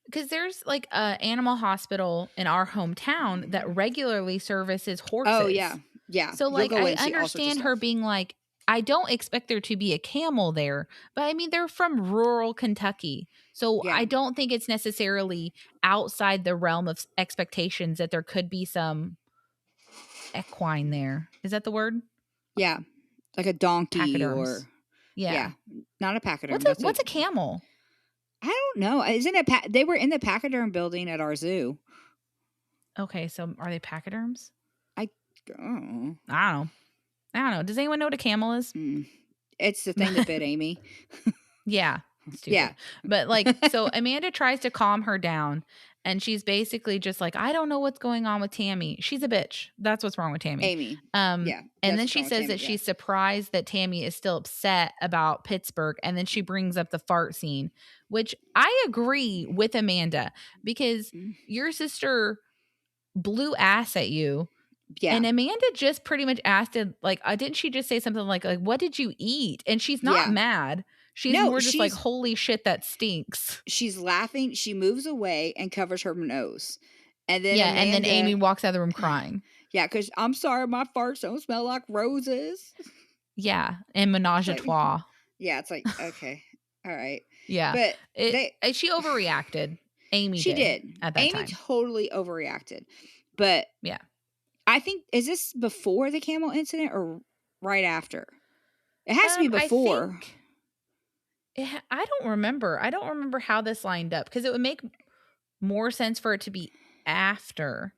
because there's like a animal hospital in our hometown that regularly services Oh yeah. horses. Yeah. So, You'll like, go I in and see all sorts of understand her stuff. being like, I don't expect there to be a camel there, but I mean, they're from rural Kentucky. So, Yeah. I don't think it's necessarily outside the realm of expectations that there could be some equine there. Is that the word? Yeah. Like a donkey Pachyderms. or Yeah. yeah. Not a pachyderm. What's a camel? I don't know. Isn't it they were in the pachyderm building at our zoo. Okay, so are they pachyderms? I oh. I don't know. I don't know. Does anyone know what a camel is? Mm. It's the thing that bit Amy. Yeah, Yeah. stupid. But, like, so Amanda tries to calm her down, and she's basically just like, "I don't know what's going on with Tammy. She's a bitch. That's what's wrong with Tammy." Amy. Yeah. And That's then what's she wrong with says Tammy. that Yeah. she's surprised that Tammy is still upset about Pittsburgh, and then she brings up the fart scene, which I agree with Amanda because Mm. your sister blew ass at you. Yeah. And Amanda just pretty much asked it, like, didn't she just say something like, "What did you eat?" And she's not Yeah. mad. She's No, more just like, "Holy shit, that stinks." she's laughing. She moves away and covers her nose. And then Yeah, and then Amy Amanda, walks out of the room crying. yeah, because I'm sorry, my farts don't smell like roses. Yeah, and It's menage a like, trois. yeah, it's like, okay, all right. Yeah. But they, She overreacted. Amy she did did. at that Amy time. totally overreacted. But Yeah. I think, is this before the camel incident or right after? It has to be I before. think I don't remember. I don't remember how this lined up because it would make more sense for it to be after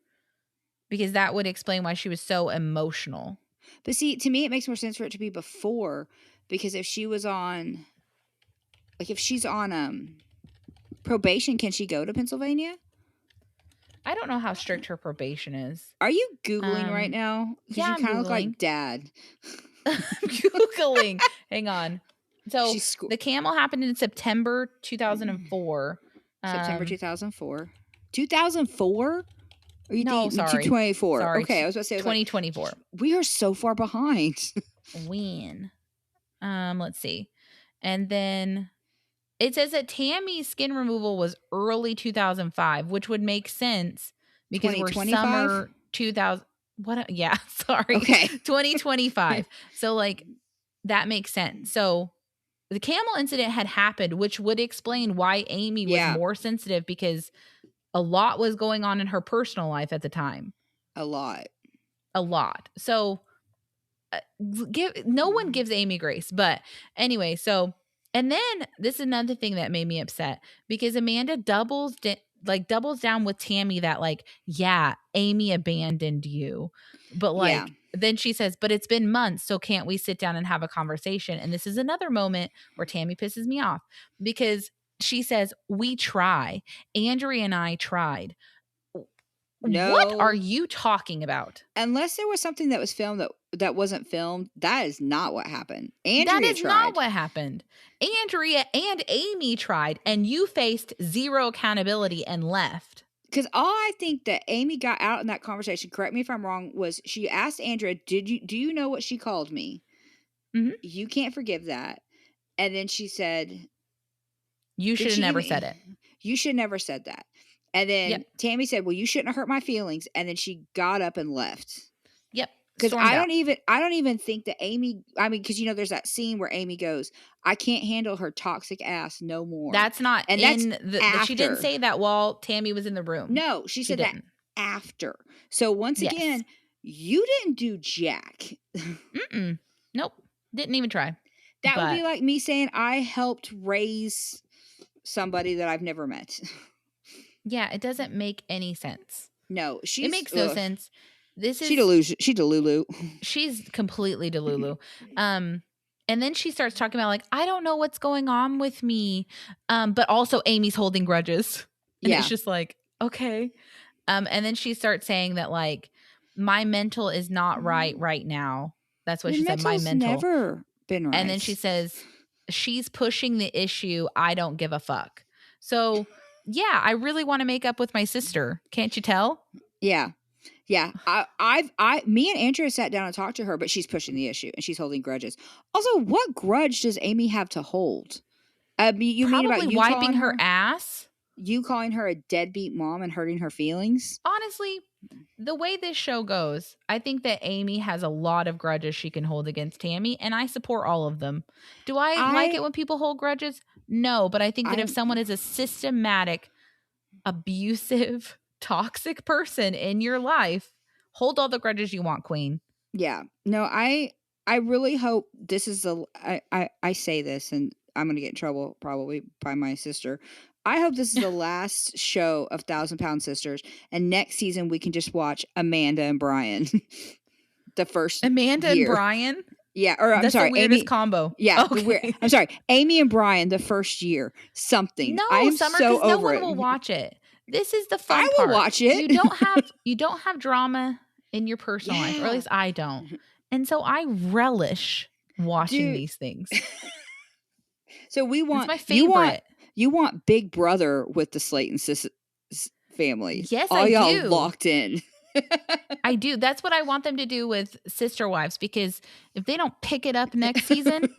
because that would explain why she was so emotional. But see, to me, it makes more sense for it to be before because if she was on, like, if she's on probation, can she go to Pennsylvania? I don't know how strict her probation is. Are you Googling right now? Because Yeah, you I'm kind of look Googling. like Dad. I'm Googling. Hang on. So the camel happened in September 2004. September 2004. 2004? Or you No, think sorry. 224? Sorry. Okay, I was about to say, 2024. We are so far behind. When? Let's see. And then it says that Tammy's skin removal was early 2005, which would make sense because we're 2025? summer 2000. What? Yeah, sorry. Okay. 2025. So, like, that makes sense. So, the camel incident had happened, which would explain why Amy was Yeah. more sensitive because a lot was going on in her personal life at the time. A lot. So, no one gives Amy grace. But anyway, so and then this is another thing that made me upset because Amanda doubles down with Tammy that like, yeah, Amy abandoned you. But like then she says, but it's been months, so can't we sit down and have a conversation? And this is another moment where Tammy pisses me off because she says, we try. Andrea and I tried. What are No. you talking about? Unless there was something that was filmed that wasn't filmed, that is not what happened. That Andrea is not tried. what happened. Andrea and Amy tried, and you faced zero accountability and left. Because all I think that Amy got out in that conversation, correct me if I'm wrong, was she asked Andrea, do you know what she called me? Mhm. You can't forgive that. And then she said, You did should have she never even said it. you should never said that. And Yep. then Tammy said, well, you shouldn't have hurt my feelings. And then she got up and left. Yep. Because Stormed out. I don't even think that Amy, I mean, because there's that scene where Amy goes, I can't handle her toxic ass no more. That's not And that's in the she didn't after. say that while Tammy was in the room. No, she said that didn't. after. So once Yes. again, you didn't do jack. Mm-mm. Nope. Didn't even try. That would be But like me saying I helped raise somebody that I've never met. yeah, it doesn't make any sense. No, It makes no sense. This is she delulu. she's completely delulu. And then she starts talking about like, I don't know what's going on with me. But also Amy's holding grudges. And Yeah. it's just like, okay. And then she starts saying that like my mental is not right now. That's what Your she said. My mental's mental never been right. And then she says she's pushing the issue. I don't give a fuck. So yeah, I really want to make up with my sister. Can't you tell? Yeah. Yeah. Me and Andrea sat down and talked to her, but she's pushing the issue and she's holding grudges. Also, what grudge does Amy have to hold? You mean about Probably you wiping calling her ass. You calling her a deadbeat mom and hurting her feelings? Honestly, the way this show goes, I think that Amy has a lot of grudges she can hold against Tammy, and I support all of them. Do I like it when people hold grudges? No, but I think that if someone is a systematic, abusive, toxic person in your life, hold all the grudges you want, queen. Yeah. No, I really hope this is I say this and I'm going to get in trouble probably by my sister. I hope this is the last show of 1,000-Pound Sisters, and next season we can just watch Amanda and Brian. The first Amanda year. and Brian? Yeah, or That's sorry, the weirdest Amy combo. Yeah, okay. I'm sorry, Amy and Brian the first year. Something. No, I am Summer, so because no over one it. will watch it. This is the fun I part. will watch it. You don't have drama in your personal life, or at least I don't. And so I relish watching these things. So we want it's my favorite. You want Big Brother with the Slayton family. Yes, all I y'all do. locked in. I do. That's what I want them to do with Sister Wives, because if they don't pick it up next season,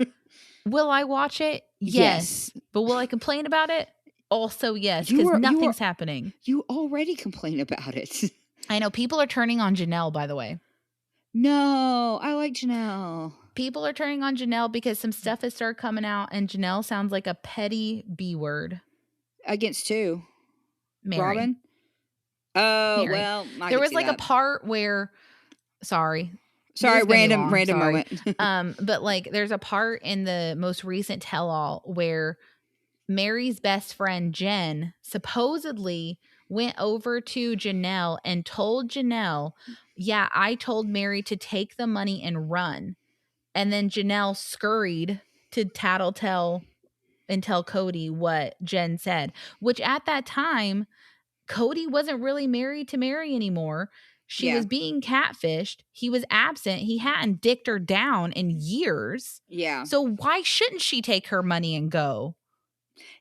will I watch it? Yes. But will I complain about it? Also, yes, because nothing's happening. You already complain about it. I know. People are turning on Janelle, by the way. No, I like Janelle. People are turning on Janelle because some stuff has started coming out, and Janelle sounds like a petty B word. Against who? Mary. Robin? Oh, Mary. well, there was like a part where, sorry, random moment. But like there's a part in the most recent tell-all where Mary's best friend Jen supposedly went over to Janelle and told Janelle, yeah, I told Mary to take the money and run. And then Janelle scurried to tattletale and tell Cody what Jen said, which at that time, Cody wasn't really married to Mary anymore. She was being catfished. He was absent. He hadn't dicked her down in years. Yeah. So why shouldn't she take her money and go?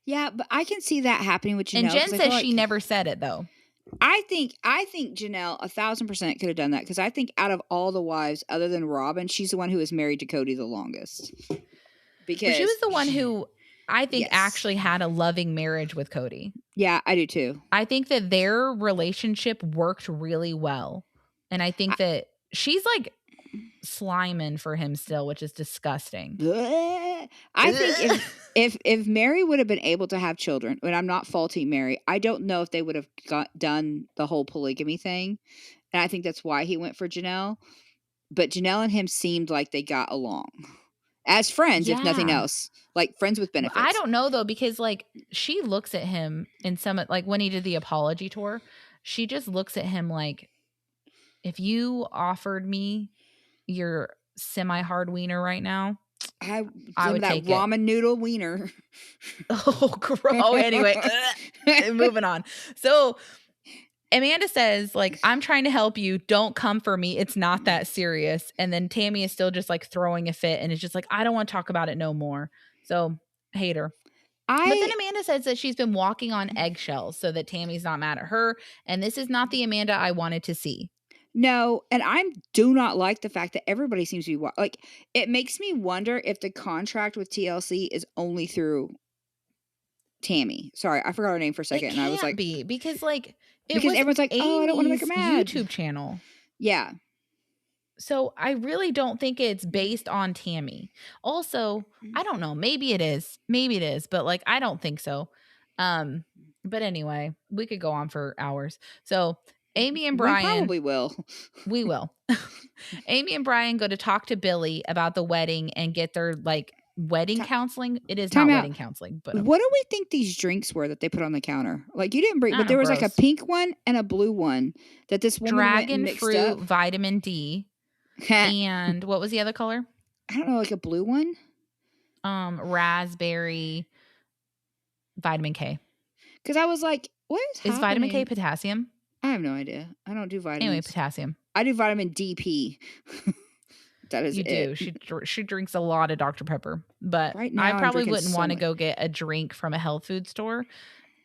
Yeah, but I can see that happening with Janelle. And Jen says she never said it, though. I think Janelle 1,000% could have done that, because I think out of all the wives other than Robin, she's the one who was married to Cody the longest. Because she was the one who I think actually had a loving marriage with Cody. Yeah, I do too. I think that their relationship worked really well. And I think that she's like sliming for him still, which is disgusting. I think if Mary would have been able to have children, and I'm not faulting Mary, I don't know if they would have done the whole polygamy thing. And I think that's why he went for Janelle. But Janelle and him seemed like they got along. As friends, if nothing else. Like friends with benefits. I don't know though, because like she looks at him in some, like when he did the apology tour, she just looks at him like, if you offered me your semi-hard wiener right now, I would take ramen noodle wiener. Oh, anyway, moving on. So Amanda says, like, I'm trying to help you. Don't come for me. It's not that serious. And then Tammy is still just like throwing a fit and is just like, I don't want to talk about it no more. So, hate her. But then Amanda says that she's been walking on eggshells so that Tammy's not mad at her. And this is not the Amanda I wanted to see. No, and I do not like the fact that everybody seems to be like, it makes me wonder if the contract with TLC is only through Tammy. Sorry, I forgot her name for a second, It and I was can't like, be because like it because was everyone's like, oh, I don't want to make her Amy's mad. YouTube channel. Yeah. So I really don't think it's based on Tammy. Also, I don't know, maybe it is. Maybe it is, but like I don't think so. But anyway, we could go on for hours. So Amy and We Brian, probably will. we will. Amy and Brian go to talk to Billy about the wedding and get their like wedding counseling. It is Time not out. wedding counseling, but What do we think these drinks were that they put on the counter? Like you didn't bring, I but don't there know, was like a gross. pink one and a blue one that this woman went and Dragon mixed fruit, up. vitamin D, and what was the other color? I don't know, like a blue one. Raspberry, vitamin K. Because I was like, what is happening? Is vitamin K potassium? I have no idea. I don't do vitamins. Anyway, potassium. I do vitamin DP. That is you it. do. She drinks a lot of Dr. Pepper, but Right now I I'm probably drinking wouldn't so want to much. go get a drink from a health food store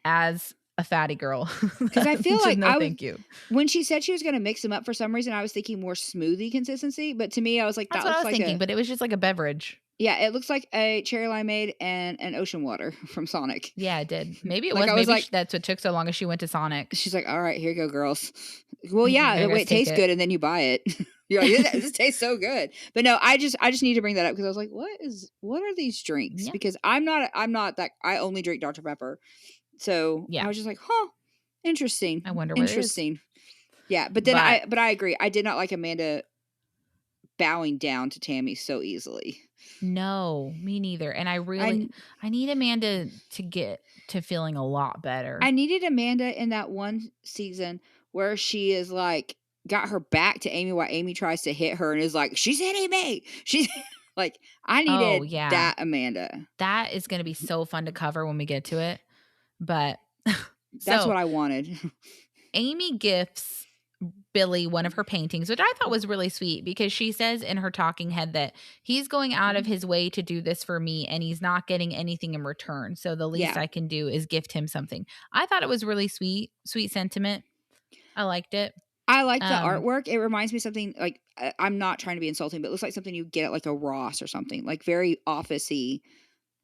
as a fatty girl. Because I feel like no, thank you. When she said she was going to mix them up for some reason, I was thinking more smoothie consistency. But to me, I was like, That's that what I looks was like thinking, but it was just like a beverage. Yeah, it looks like a cherry limeade and an ocean water from Sonic. Yeah, it did. Maybe it Like, was. I was Maybe like, that's what took so long as she went to Sonic. She's like, all right, here you go, girls. Well, yeah, Here, the way it tastes good, and then you buy it. You're like, this tastes so good. But no, I just need to bring that up because I was like, what are these drinks? Yeah. Because I'm not that, I only drink Dr. Pepper. So Yeah. I was just like, huh, interesting. I wonder what interesting. It is. Yeah, but then I agree. I did not like Amanda bowing down to Tammy so easily. No, me neither. And I need Amanda to get to feeling a lot better. I needed Amanda in that one season where she is like got her back to Amy while Amy tries to hit her and is like, she's hitting me. She's like, I needed that Amanda. That is going to be so fun to cover when we get to it. But that's what I wanted. Amy gifts Billy one of her paintings, which I thought was really sweet because she says in her talking head that he's going out of his way to do this for me and he's not getting anything in return. So the least I can do is gift him something. I thought it was really sweet sentiment. I liked it. I like the artwork. It reminds me of something like, I'm not trying to be insulting, but it looks like something you get at like a Ross or something, like very office-y,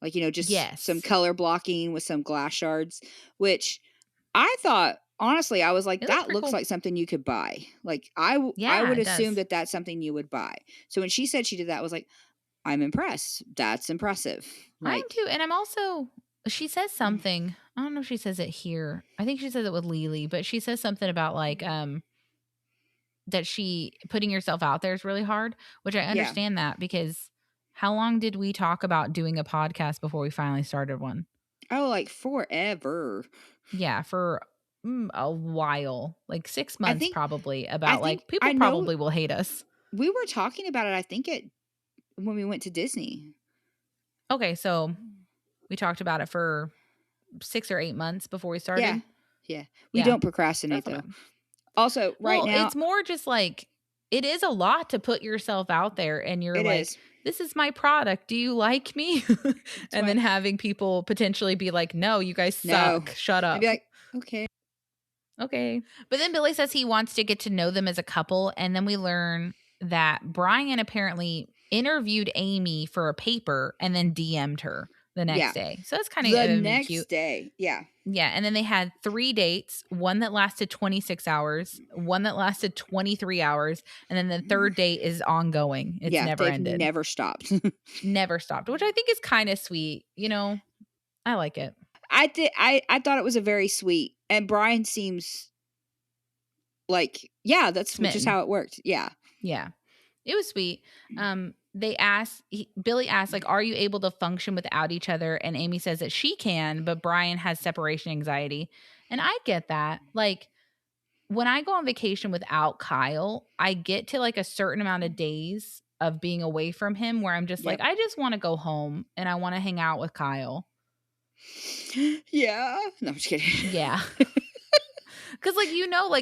like, just some color blocking with some glass shards, which I thought, honestly, I was like, that looks like something you could buy. Like I would assume that that's something you would buy. So when she said she did that, I was like, I'm impressed. That's impressive. I am too. And I'm also, she says something, I don't know if she says it here. I think she says it with Lily, but she says something about like, that she putting yourself out there is really hard, which I understand that because how long did we talk about doing a podcast before we finally started one? Oh, like forever. Yeah, for a while, like 6 months probably, about like people probably will hate us. We were talking about it, I think when we went to Disney. Okay, so we talked about it for 6 or 8 months before we started. Yeah. We don't procrastinate though. Also, now it's more just like it is a lot to put yourself out there and you're like, this is my product. Do you like me? And then having people potentially be like, no, you guys suck. Shut up. I'd be like, okay. Okay. But then Billy says he wants to get to know them as a couple. And then we learn that Brian apparently interviewed Amy for a paper and then DM'd her the next day. So that's kind of the next cute. day. Yeah. Yeah. And then they had 3 dates, one that lasted 26 hours, one that lasted 23 hours. And then the third date is ongoing. It's never ended. Never stopped. Never stopped, which I think is kind of sweet. I like it. I thought it was a very sweet, and Brian seems like, yeah, that's smitten. Just how it worked. Yeah. Yeah. It was sweet. Billy asked, like, are you able to function without each other? And Amy says that she can, but Brian has separation anxiety. And I get that. Like, when I go on vacation without Kyle, I get to like a certain amount of days of being away from him where I'm just like, I just want to go home and I want to hang out with Kyle. Yeah. No, I'm just kidding. Yeah. 'Cause, like,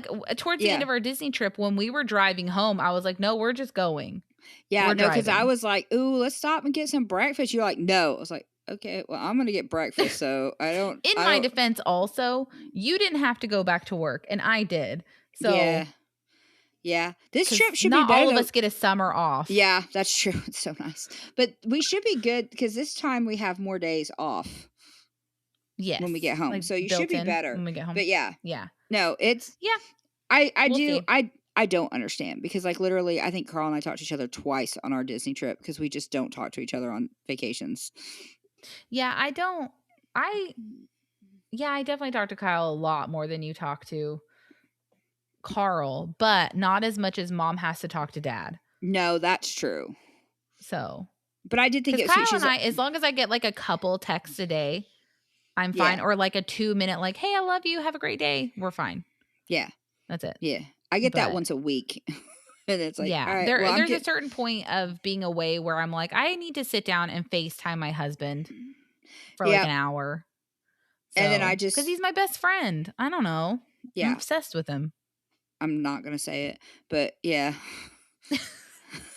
like, towards the end Yeah. of our Disney trip, when we were driving home, I was like, "No, we're just going. Yeah, We're no, because I driving." was like, "Ooh, let's stop and get some breakfast." You're like, "No." I was like, "Okay, well, I'm gonna get breakfast, so In I my don't." defense also, you didn't have to go back to work, and I did. Yeah, So, yeah. This because trip should be not better all of though. us get a summer off. Yeah, that's true. It's so nice. But we should be good because this time we have more days off when we Yes, get home. like, So you should built be in better. when we get home. But yeah, Yeah. no, it's Yeah, I we'll do see. I don't understand because like literally I think Carl and I talked to each other twice on our Disney trip because we just don't talk to each other on vacations. Yeah, I don't I yeah, I definitely talk to Kyle a lot more than you talk to Carl, but not as much as mom has to talk to dad. No, that's true. So, But I did think because it was sweet. Kyle She's and like, I, as long as I get like a couple texts a day, I'm fine. yeah, Or like a 2 minute, like, hey, I love you. Have a great day. We're fine. yeah, That's it. yeah. I get that But once a week. And it's like, all yeah, right, well, I'm there's a getting, certain point of being away where I'm like, I need to sit down and FaceTime my husband for like yeah. an hour. And then I So, because just, he's my best friend. I don't know. I'm yeah, obsessed with him. I'm not going to say it, but yeah.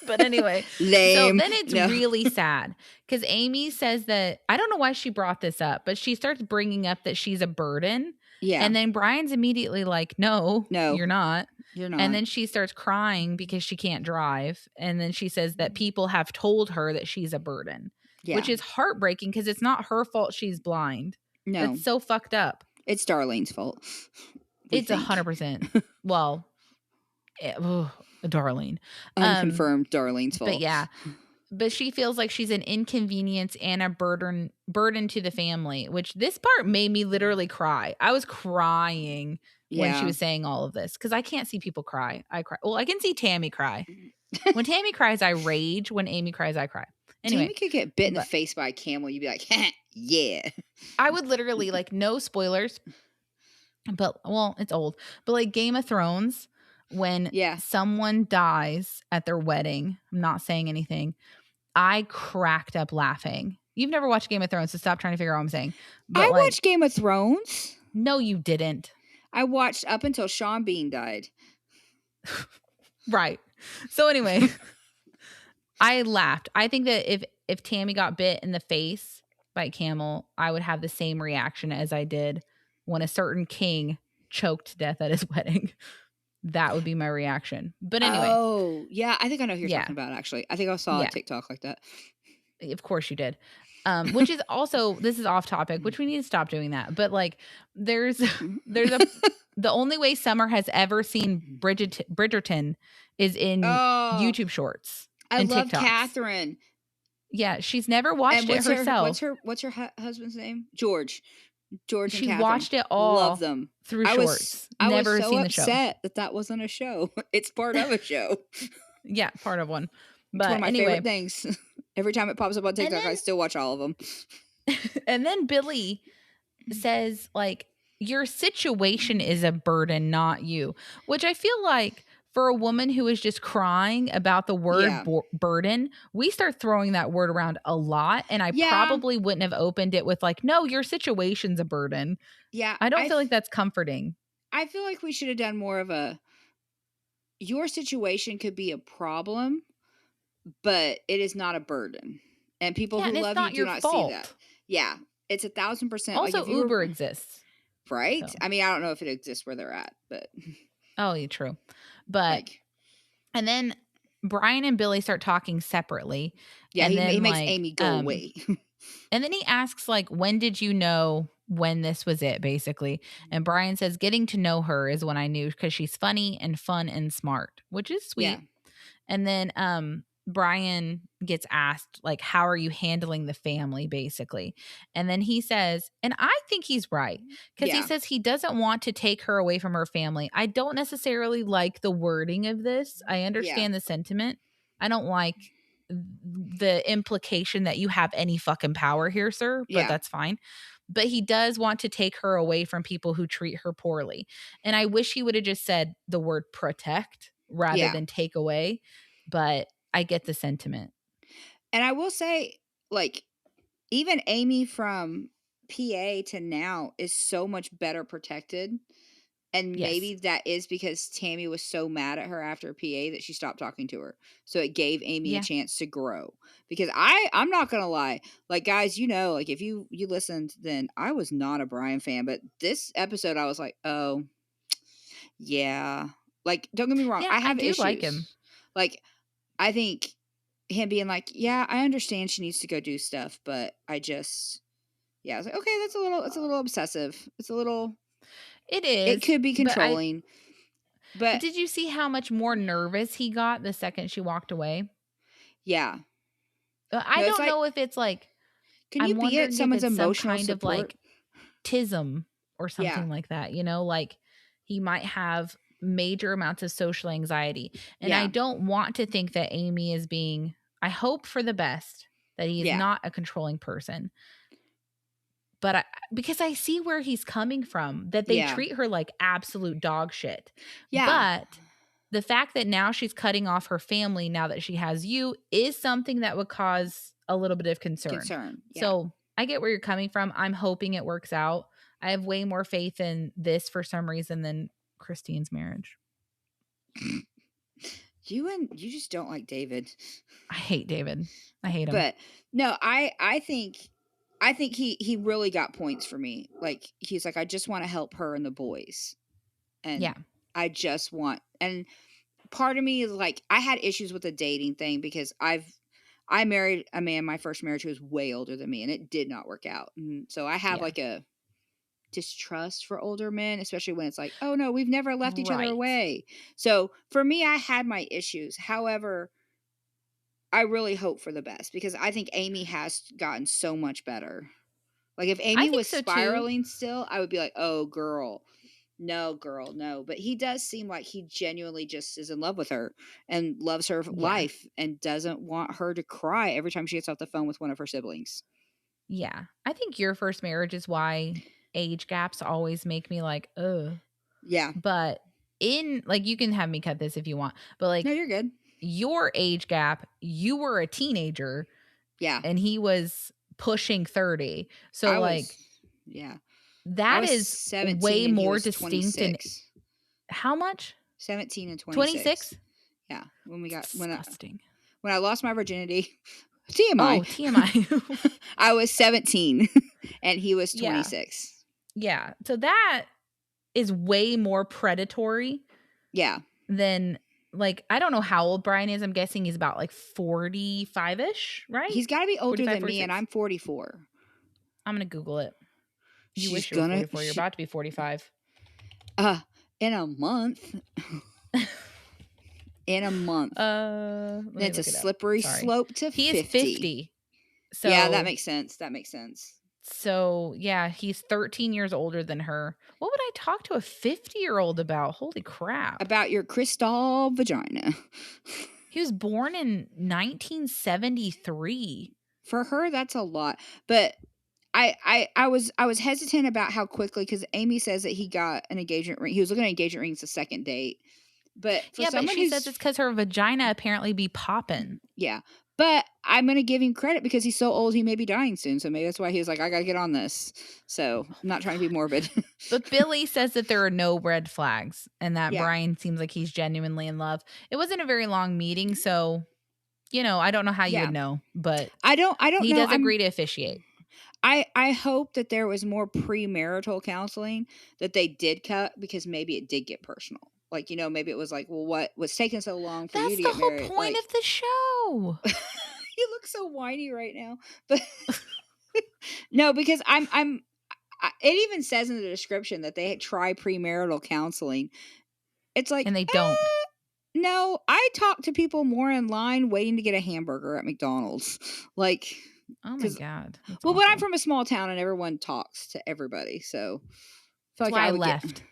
But anyway, so Lame. then it's No. really sad because Amy says that I don't know why she brought this up, but she starts bringing up that she's a burden. Yeah. And then Brian's immediately like, no, No, you're not. you're And not. then she starts crying because she can't drive. And then she says that people have told her that she's a burden, Yeah. which is heartbreaking because it's not her fault she's blind. No, That's so fucked up. it's Darlene's fault. We It's think. 100%. Well, darling. Unconfirmed Darlene's But fault. yeah, but she feels like she's an inconvenience and a burden to the family, which this part made me literally cry. I was crying when she Yeah. was saying all of this because I can't see people cry. I cry. Well, I can see Tammy cry. When Tammy cries, I rage. When Amy cries, I cry. Anyway, Tammy could get bit in the but face by a camel. You'd be like, yeah. I would literally like no spoilers, but well, it's old. But like Game of Thrones, when Yeah. someone dies at their wedding, I'm not saying anything. I cracked up laughing. You've never watched Game of Thrones, so stop trying to figure out what I'm saying. But I like, watched Game of Thrones. no, you didn't. I watched up until Sean Bean died. Right. So anyway, I laughed. I think that if Tammy got bit in the face by a camel, I would have the same reaction as I did when a certain king choked to death at his wedding. That would be my reaction. But anyway, Oh, yeah. I think I know who you're yeah. talking about, actually. I think I saw a Yeah. TikTok like that. Of course you did. Which is also this is off topic, which we need to stop doing that. But like there's the only way Summer has ever seen Bridgerton is in Oh, YouTube shorts I and love TikToks. Catherine. Yeah, she's never watched And it what's herself. her husband's name? George. George and She Catherine. watched it all Love them. through I shorts. was Never so seen the show. upset that wasn't a show. It's part of a show. Yeah, part of one. It's But one of my anyway, favorite things. Every time it pops up on TikTok, I still watch all of them. and then Billy says like your situation is a burden, not you, which I feel like for a woman who is just crying about the word burden, we start throwing that word around a lot. And I probably wouldn't have opened it with like, no, your situation's a burden. Yeah. I don't feel like that's comforting. I feel like we should have done more of a, your situation could be a problem, but it is not a burden. And people who love you do not see that. Yeah. It's 1,000%. Also, like Uber exists. Right? So. I mean, I don't know if it exists where they're at, but. Oh, yeah, true. But, and then Brian and Billy start talking separately. Yeah, and he makes Amy go away. And then he asks, like, when did you know when this was it, basically? And Brian says, getting to know her is when I knew because she's funny and fun and smart, which is sweet. Yeah. And then Brian gets asked, like, how are you handling the family, basically? And then he says, and I think he's right, because he says he doesn't want to take her away from her family. I don't necessarily like the wording of this. I understand the sentiment. I don't like the implication that you have any fucking power here, sir, but that's fine. But he does want to take her away from people who treat her poorly. And I wish he would have just said the word protect rather than take away. But I get the sentiment. And I will say, like, even Amy from PA to now is so much better protected. And Yes. maybe that is because Tammy was so mad at her after PA that she stopped talking to her. So it gave Amy a Yeah. chance to grow. Because I'm not gonna lie, like, guys, like, if you listened, then I was not a Brian fan, but this episode I was like, oh yeah. Like, don't get me wrong, Yeah, I I have do like him. issues. Like, I think him being like, yeah, I understand she needs to go do stuff, but I was like, okay, it's a little obsessive. It It is, could be controlling, but but did you see how much more nervous he got the second she walked away? yeah. I No, it's don't like, know if it's like can you I'm be at wondering if someone's it's some emotional kind of support? like tism or Yeah. something like that, like he might have major amounts of social anxiety. And I Yeah. don't want to think that Amy is I hope for the best that he is Yeah. not a controlling person. But because I see where he's coming from, that they Yeah. treat her like absolute dog shit. Yeah. But the fact that now she's cutting off her family now that she has you is something that would cause a little bit of concern. Concern. Yeah. So I get where you're coming from. I'm hoping it works out. I have way more faith in this for some reason than Christine's marriage. You just don't like David. I hate David. I hate him. But no, I think he really got points for me. Like, he's like, I just want to help her and the boys. And Yeah. I just want, and part of me is like, I had issues with the dating thing because I married a man, my first marriage, who was way older than me, and it did not work out. And so I have Yeah. like a distrust for older men, especially when it's like, oh no, we've never left each other Right. away. So for me, I had my issues. However, I really hope for the best because I think Amy has gotten so much better. Like, if I Amy think was so too. spiraling still, I would be like, oh girl, no. But he does seem like he genuinely just is in love with her and loves her Yeah. life and doesn't want her to cry every time she gets off the phone with one of her siblings. Yeah. I think your first marriage is why age gaps always make me like, ugh. Yeah. But you can have me cut this if you want, but like, No, you're good. Your age gap, you were a teenager. Yeah. And he was pushing 30. So yeah. That is 17 way and he more was distinct. And 26. how much? 17 and 26. 26? Yeah. When Disgusting. When I lost my virginity, TMI. Oh, TMI. I was 17 and he was 26. Yeah. So that is way more predatory. Yeah. Than I don't know how old Brian is. I'm guessing he's about 45-ish, right? He's got to be older 45, than 46. me, and I'm 44. I'm going to Google it. You wish you were were 44. You're about to be 45. In a month. In a month. It's a slippery slope to 50. He is 50. So yeah, that makes sense. So, yeah, he's 13 years older than her. What would I talk to a 50-year-old about? Holy crap. About your crystal vagina. He was born in 1973. For her, that's a lot. But I was hesitant about how quickly, because Amy says that he got an engagement ring. He was looking at engagement rings the second date. But but she says it's because her vagina apparently be popping. Yeah. But I'm going to give him credit because he's so old, he may be dying soon. So maybe that's why he was like, I got to get on this. So I'm not trying to be morbid. But Billy says that there are no red flags and that Brian seems like he's genuinely in love. It wasn't a very long meeting. So, I don't know how you would know, but I don't know. He does agree to officiate. I hope that there was more premarital counseling that they did cut because maybe it did get personal. Like, maybe it was like, well, what was taking so long for you to get married? That's the whole point of the show. You look so whiny right now. But no, because it even says in the description that they try premarital counseling. It's like, and they don't. No, I talk to people more in line waiting to get a hamburger at McDonald's. Like, oh my God. That's awful. But I'm from a small town and everyone talks to everybody. So I feel like I left.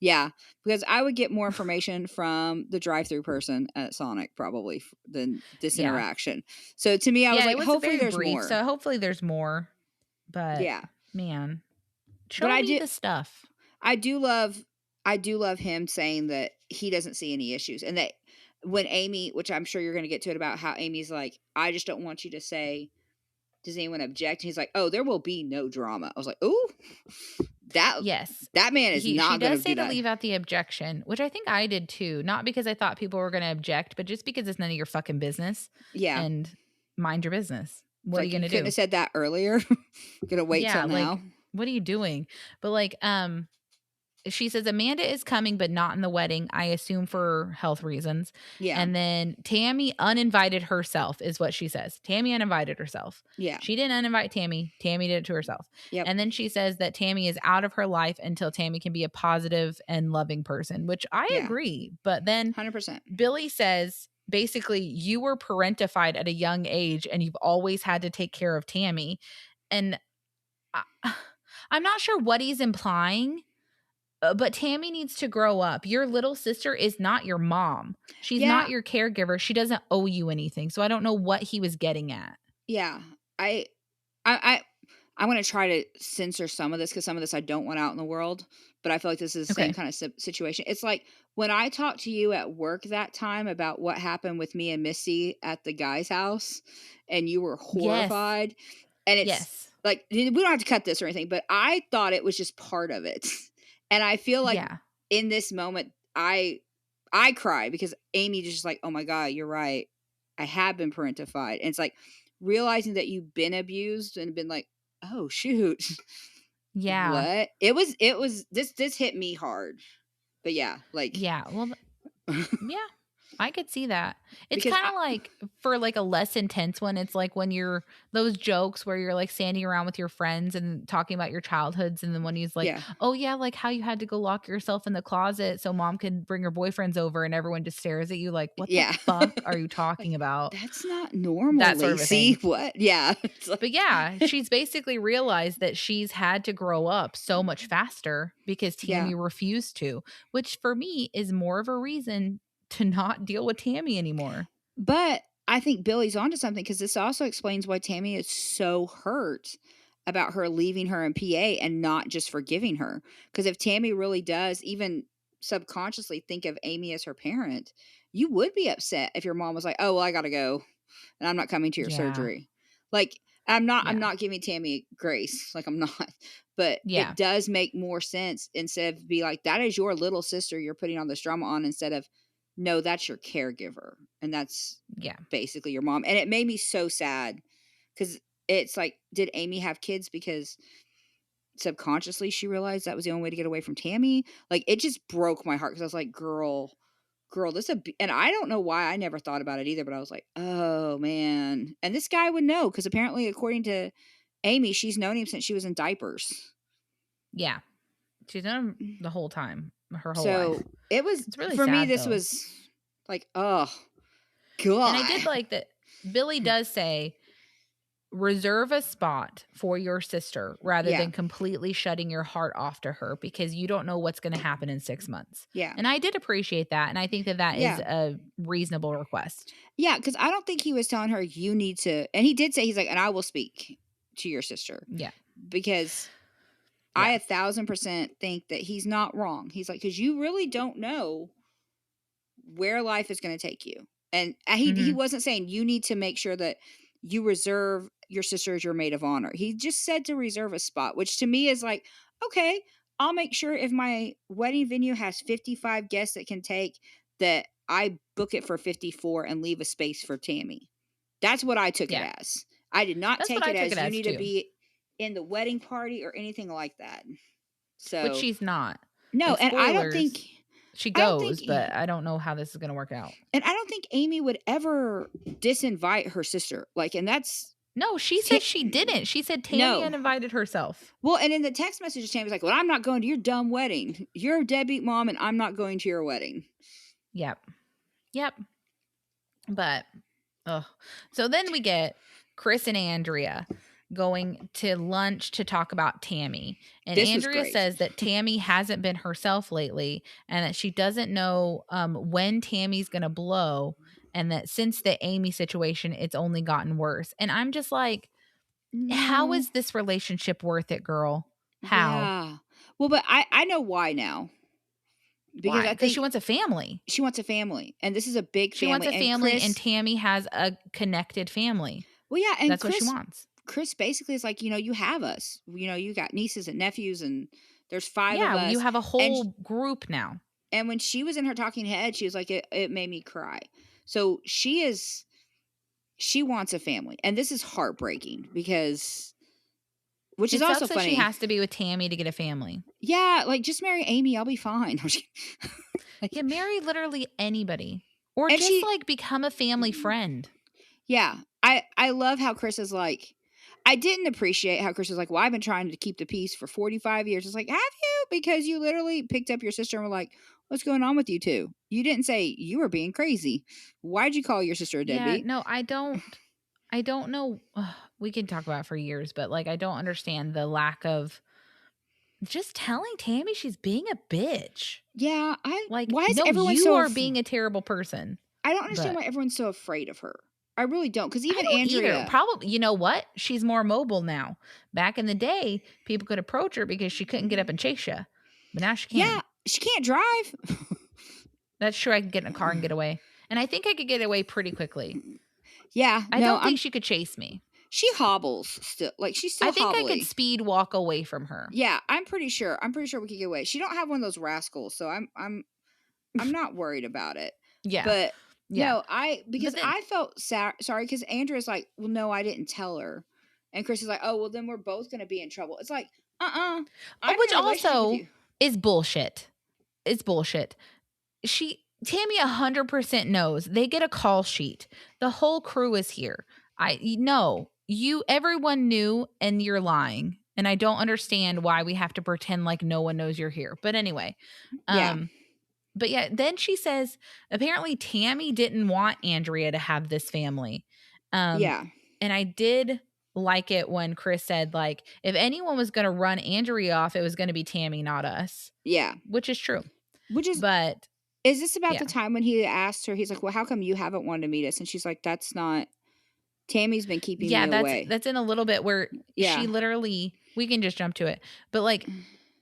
Yeah, because I would get more information from the drive-through person at Sonic probably than this interaction. So to me, I was like, hopefully there's more. So hopefully there's more. But man, show me the stuff. I do love him saying that he doesn't see any issues, and that when Amy, which I'm sure you're going to get to it about how Amy's like, I just don't want you to say, does anyone object? And he's like, oh, there will be no drama. I was like, ooh. That Yes. that man is She not gonna does do say to that. leave out the objection, which I think I did too, not because I thought people were gonna object, but just because it's none of your fucking business, Yeah. and mind your business. It's What are you like, you gonna couldn't have do? said that earlier. Gonna wait till Yeah, now. like, what are you doing? But, like, she says Amanda is coming, but not in the wedding, I assume for health reasons. Yeah. And then Tammy uninvited herself, is what she says. Tammy uninvited herself. Yeah. She didn't uninvite Tammy. Tammy did it to herself. Yep. And then she says that Tammy is out of her life until Tammy can be a positive and loving person, which I Yeah. agree. But then 100%. Billy says basically, you were parentified at a young age and you've always had to take care of Tammy. And I, I'm not sure what he's implying, but Tammy needs to grow up. Your little sister is not your mom. She's Yeah. not your caregiver. She doesn't owe you anything. So I don't know what he was getting at. Yeah. I I I'm gonna try to censor some of this because some of this I don't want out in the world, but I feel like this is the same Okay. kind of situation. It's like when I talked to you at work that time about what happened with me and Missy at the guy's house, and you were Yes. horrified, and it's Yes. like we don't have to cut this or anything, but I thought it was just part of it, and I feel like Yeah. in this moment I cry because Amy just like, oh my god, you're right. I have been parentified, and it's like realizing that you've been abused and been like, oh shoot. Yeah. What? It was this hit me hard. But yeah, like Yeah. Well, yeah, I could see that. It's because kind of like for like a less intense one, it's like when you're those jokes where you're like standing around with your friends and talking about your childhoods, and then when he's like, yeah. "Oh yeah, like how you had to go lock yourself in the closet so mom could bring her boyfriends over," and everyone just stares at you like, "What the Yeah. fuck are you Like talking about?" that's not normal, That sort of a Lacey. thing. What? Yeah. It's But like yeah, she's basically realized that she's had to grow up so much faster because yeah. Tammy refused to, which for me is more of a reason to not deal with Tammy anymore. But I think Billy's onto something because this also explains why Tammy is so hurt about her leaving her in PA and not just forgiving her. Because if Tammy really does even subconsciously think of Amy as her parent, you would be upset if your mom was like, "Oh, well, I gotta go and I'm not coming to your Yeah. surgery." Like I'm Yeah. not giving Tammy grace. Like I'm not. But Yeah. it does make more sense instead of be like, that is your little sister you're putting on this drama on instead of no, that's your caregiver. And that's Yeah. basically your mom. And it made me so sad because it's like, did Amy have kids because subconsciously she realized that was the only way to get away from Tammy? Like it just broke my heart because I was like, girl, and I don't know why I never thought about it either, but I was like, oh man. And this guy would know because apparently, according to Amy, she's known him since she was in diapers. Yeah. She's done the whole time, her whole life. So it was It's really for me. sad This though. was like, oh And I did god, like that Billy does say, reserve a spot for your sister rather yeah, than completely shutting your heart off to her because you don't know what's going to happen in 6 months. yeah, And I did appreciate that. And I think that that is yeah. a reasonable request. Yeah, because I don't think he was telling her you need to, and he did say he's like, and I will speak to your sister Yeah. because I Yeah. 1,000% think that he's not wrong. He's like, because you really don't know where life is going to take you, and he Mhm. wasn't saying you need to make sure that you reserve your sister as your maid of honor. He just said to reserve a spot, which to me is like, okay, I'll make sure if my wedding venue has 55 guests that can take that I book it for 54 and leave a space for Tammy. That's what I took it Yeah. as. I did not That's what take I it took as it you as need to too, be in the wedding party or anything like that. which So, she's not. no, Like, and spoilers, she I don't think goes, but I don't know how this is going to work out. and I don't think Amy would ever disinvite her sister. Like, and that's No, she said she didn't. She said Tammy no. uninvited herself. Well, and in the text message, Tammy's like, "Well, I'm not going to your dumb wedding. You're a deadbeat mom, and I'm not going to your wedding." Yep. Yep. But, oh, so then we get Chris and Andrea going to lunch to talk about Tammy. And This was Andrea great. says that Tammy hasn't been herself lately and that she doesn't know when Tammy's going to blow. And that since the Amy situation, it's only gotten worse. And I'm just like, how No. is this relationship worth it, girl? How? Yeah. Well, but I know why now because Why? I Because she think wants a family. she wants a family, and this is a big She wants family. a And family, and Chris, Tammy has a connected family. well, yeah, and That's what she wants. Chris basically is like, you know, you have us. You know, you got nieces and nephews, and There's 5 of Yeah, you us. have a And whole group now. and when she was in her talking head, she was like, it made me cry. So she wants a family. And this is heartbreaking because, which is It also sucks that she funny. has to be with Tammy to get a family. Yeah, like, just marry Amy, I'll be fine. Yeah, marry literally anybody. Or And just, she like, become a family friend. yeah, I love how Chris is like, I didn't appreciate how Chris was like, "Well, I've been trying to keep the peace for 45 years." It's like, "Have you?" Because you literally picked up your sister and were like, "What's going on with you 2?" You didn't say, "You were being crazy." Why'd you call your sister a Yeah, deadbeat? no, I don't know, we can talk about it for years, but, like, I don't understand the lack of just telling Tammy she's being a bitch. Yeah, Like, why is no, everyone you so are being a terrible person, I don't understand but why everyone's so afraid of her. I really don't, because I even don't either. Andrea. Probably, you know what? She's more mobile now. Back in the day, people could approach her because she couldn't get up and chase you, but now she Yeah, can. she can't drive. That's true. I can get in a car and get away, and I think I could get away pretty quickly. Yeah, I no, don't think she could chase me. she hobbles still, like, she's I still think I could hobbly. speed walk away from her. Yeah, I'm pretty sure we could get away. She don't have one of those rascals, so I'm not worried about it. Yeah, But yeah. no, because But then, I felt sorry because Andrea's like, well, no, I didn't tell her, and Chris is like, oh, well, then we're both gonna be in trouble. It's like, I'm which in a relationship with also you. is bullshit. It's bullshit. Tammy 100% knows. They get a call sheet. The whole crew is here. No, everyone knew and you're lying. And I don't understand why we have to pretend like no one knows you're here. But anyway, Yeah, um but yeah, then she says apparently Tammy didn't want Andrea to have this family. Um yeah, and I did like it when Chris said like if anyone was going to run Andrea off, it was going to be Tammy, not us, yeah. which is true. Which But is this about the yeah. time when he asked her? He's like, well, how come you haven't wanted to meet us? And she's like, that's not. Tammy's been keeping me Yeah, that's away. that's in a little bit where she Yeah, literally we can just jump to it. But like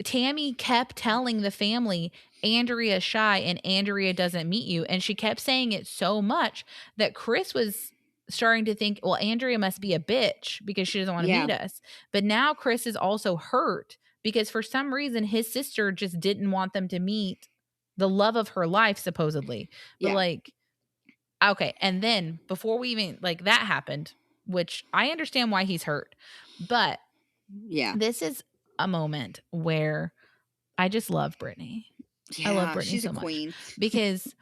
Tammy kept telling the family Andrea's shy and Andrea doesn't meet you, and she kept saying it so much that Chris was starting to think, well, Andrea must be a bitch because she doesn't want to yeah, meet us. But now Chris is also hurt because for some reason his sister just didn't want them to meet the love of her life supposedly. But yeah, like okay, and then before we even like that happened, which I understand why he's hurt, but yeah, this is a moment where I just love Brittany. I love yeah. Brittany She's a so much queen. because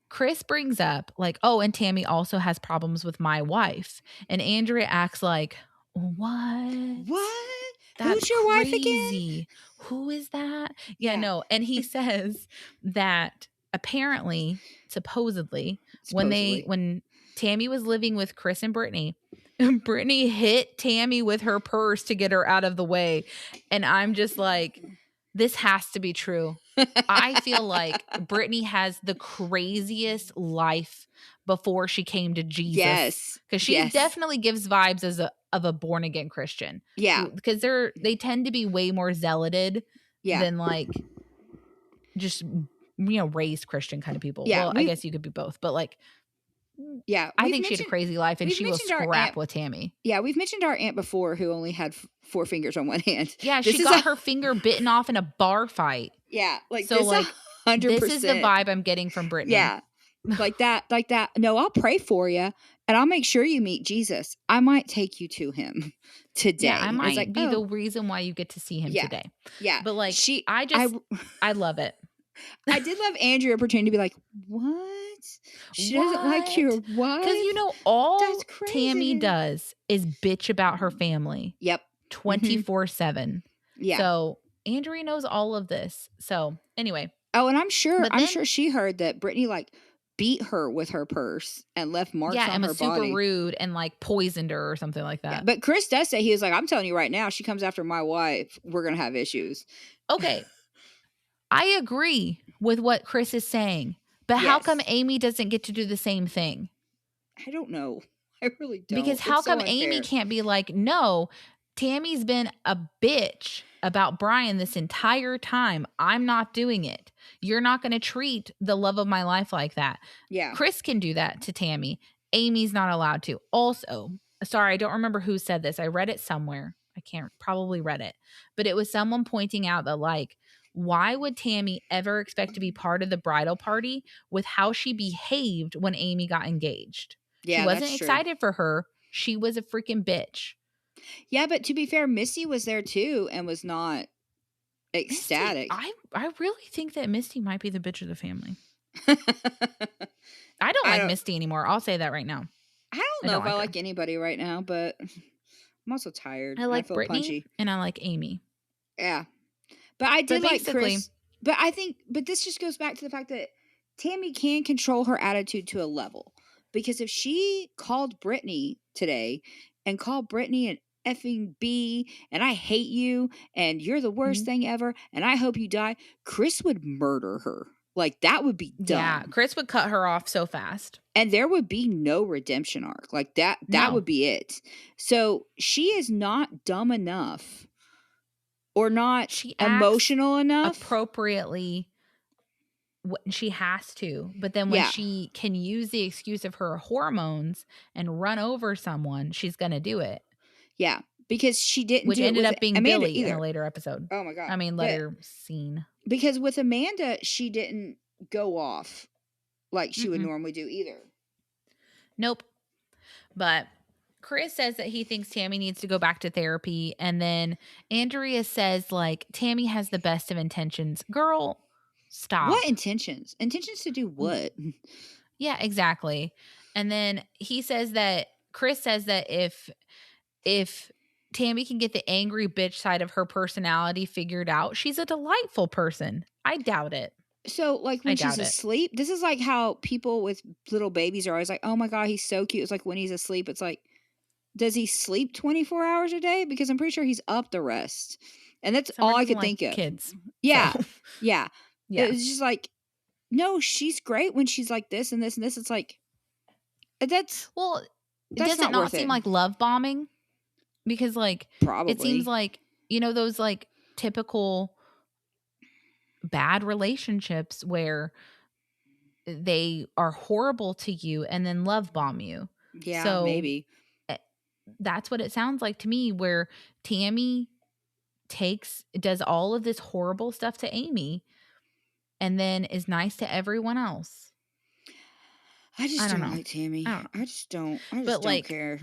Chris brings up like, "Oh, and Tammy also has problems with my wife." And Andrea acts like, "What? What? That's Who's your wife again? crazy. Who is that?" Yeah, Yeah, no. And he says that apparently, supposedly, supposedly. when Tammy was living with Chris and Brittany, Brittany hit Tammy with her purse to get her out of the way. And I'm just like, this has to be true. I feel like Brittany has the craziest life before she came to Jesus Yes, because she yes, definitely gives vibes as a born again Christian yeah, who because they tend to be way more zealoted yeah, than like just raised Christian kind of people. yeah. Well, I guess you could be both, but like Yeah, I think she had a crazy life and we've she will mentioned our scrap aunt. with Tammy. Yeah, we've mentioned our aunt before who only had 4 fingers on one hand. Yeah, This she is a got her finger bitten off in a bar fight. yeah, like So this a like hundred this is the percent. vibe I'm getting from Brittany. Yeah, like that, like that. No, I'll pray for you, and I'll make sure you meet Jesus. I might take you to him Yeah, I today. It's like, might be oh, the reason why you get to see him yeah, today. yeah. But like She, I love it. I did love Andrea pretending to be like, what? She doesn't like your What? Cuz wife. That's all Tammy crazy. does is bitch about her family Yep. Hmm. 24/7. Yeah. So, Andrea knows all of this. So, anyway, Oh, and but I'm then sure she heard that Brittany like beat her with her purse and left marks yeah, on and her was super body. rude and like poisoned her or something like Yeah, that. but Chris does say he was like, I'm telling you right now, she comes after my wife, we're gonna have issues. Okay, I agree with what Chris is saying. But how come Yes. Amy doesn't get to do the same thing? I don't know. I really Because don't. how It's so come Amy unfair. can't be like, no, Tammy's been a bitch about Brian this entire time. I'm not doing it. You're not going to treat the love of my life like that. Yeah. Chris can do that to Tammy. Amy's not allowed to. Also, sorry, I don't remember who said this. I read it somewhere. I can't probably read it, but it was someone pointing out that like, why would Tammy ever expect to be part of the bridal party with how she behaved when Amy got engaged? She Yeah, wasn't that's true. excited for her. She was a freaking bitch. Yeah, but to be fair, Missy was there too and was not Misty, ecstatic. I really think that Misty might be the bitch of the family. I I don't like don't Misty anymore. I'll say that right now. I don't I know don't if I like her. like anybody right now, but I'm also tired I and I like feel Brittany punchy. and I like Amy. Yeah. But I But did like basically, Chris. But this just goes back to the fact that Tammy can control her attitude to a level. Because if she called Brittany today and called Brittany an effing B and I hate you and you're the worst mhm, thing ever and I hope you die, Chris would murder her. Like that would be yeah, dumb. Chris would cut her off so fast. And there would be no redemption arc. Like that No, would be it. So she is not dumb enough or not she acts emotional enough. appropriately when she has to, but then when Yeah. she can use the excuse of her hormones and run over someone, she's gonna do it, Yeah, because she didn't which do it ended with up being Amanda Billy in a either. later episode. Oh my god. I mean, But later scene. because with Amanda, she didn't go off like she would Mm-mm. normally do either. Nope. But Chris says that he thinks Tammy needs to go back to therapy. And then Andrea says, like, Tammy has the best of intentions. Girl, What stop. intentions? Intentions to do what? Yeah, exactly. And then he says that Chris says that if Tammy can get the angry bitch side of her personality figured out, she's a delightful person. I doubt it. So, like I when she's doubt it. asleep, this is like how people with little babies are always like, "Oh my god, he's so cute." It's like when he's asleep, it's like, does he sleep 24 hours a day? Because I'm pretty sure he's up the rest. And that's Summer all I doesn't could like think of. kids. So, Yeah. Yeah. yeah. It's just like, no, she's great when she's like this and this and this. It's like that's Well, that's does it not not worth seem it. like love bombing? Because, like, it seems Probably. like, you know, those, like, typical bad relationships where they are horrible to you and then love bomb you. Yeah, So, maybe. eh, that's what it sounds like to me, where Tammy does all of this horrible stuff to Amy and then is nice to everyone else. I just I don't don't know. like Tammy. I don't know. I just But, don't like, care.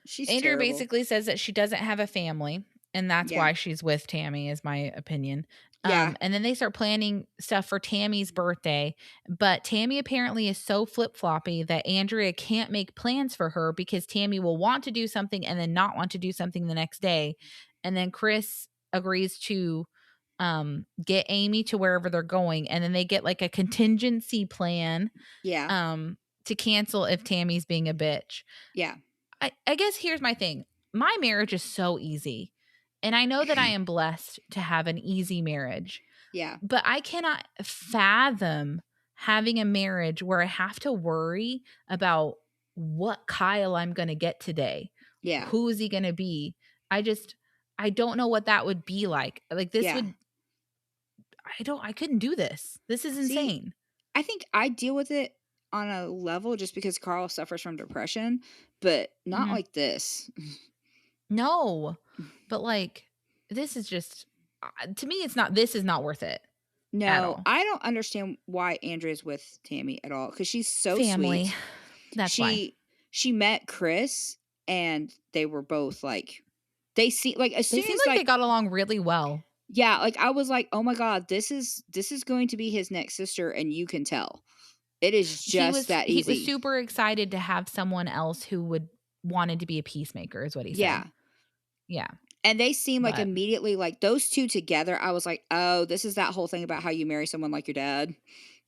She's Andrea terrible. basically says that she doesn't have a family, and that's Yeah. why she's with Tammy, is my opinion. Yeah. And then they start planning stuff for Tammy's birthday, but Tammy apparently is so flip floppy that Andrea can't make plans for her because Tammy will want to do something and then not want to do something the next day. And then Chris agrees to get Amy to wherever they're going, and then they get like a contingency plan Yeah. to cancel if Tammy's being a bitch. Yeah. I guess here's my thing. My marriage is so easy. And I know that I am blessed to have an easy marriage, Yeah. but I cannot fathom having a marriage where I have to worry about what Kyle I'm going to get today. Yeah. Who is he going to be? I don't know what that would be like. Like this Yeah. would I couldn't do this. This is See, insane. I think I deal with it on a level just because Carl suffers from depression, but not Mhm. like this. No. But like this is just to me this is not worth it at No, all. I don't understand why Andrea's with Tammy at all because she's so Family. sweet. That's why. She met Chris and they were both like they see like as They soon seem as like they like got along really well. yeah, like I was like, "Oh my god, this is going to be his next sister," and you can tell. It is just that He was easy. super excited to have someone else who would wanted to be a peacemaker is what he said. Yeah. Yeah. And they seem like But immediately like those two together, I was like, "Oh, this is that whole thing about how you marry someone like your dad.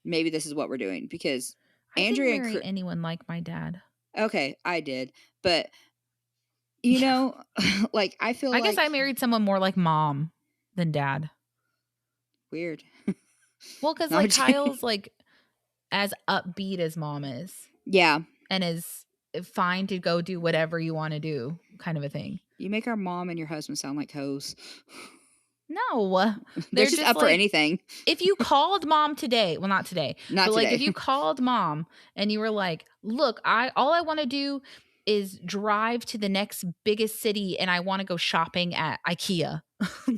Maybe this is what we're doing." Because I didn't Andrea and marry anyone like my dad. okay, I did. But you Yeah. know, like I feel I guess like I married someone more like mom than dad. weird. Well, cuz No, I'm like just kidding. Kyle's like as upbeat as mom is Yeah. and is fine to go do whatever you want to do kind of a thing. You make our mom and your husband sound like hoes. No. They're They're just just up for like anything. if you called mom today, well, not today, Not but like if today. you called mom and you were like, look, all I want to do is drive to the next biggest city and I want to go shopping at IKEA.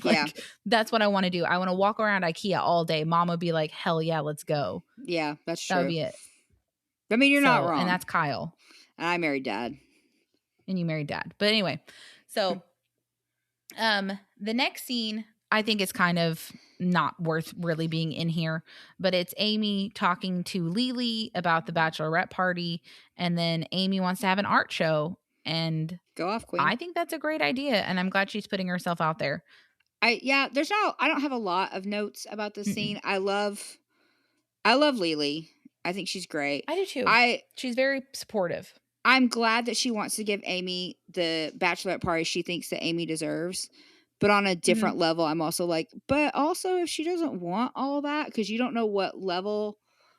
Yeah. That's what I want to do. I want to walk around IKEA all day. Mom would be like, hell yeah, let's go. Yeah, that's That would true. be it. I mean, you're not So, and wrong. that's Kyle. And I married Dad. And you married Dad. But anyway, so the next scene I think is kind of not worth really being in here, but it's Amy talking to Lily about the bachelorette party, and then Amy wants to have an art show, and Go off, Queen. I think that's a great idea, and I'm glad she's putting herself out there. I don't have a lot of notes about this scene. I love Lily. I think she's great. I do too. She's very supportive. I'm glad that she wants to give Amy the bachelorette party she thinks that Amy deserves. But on a different level, I'm also like, but also if she doesn't want all that, because you don't know what level,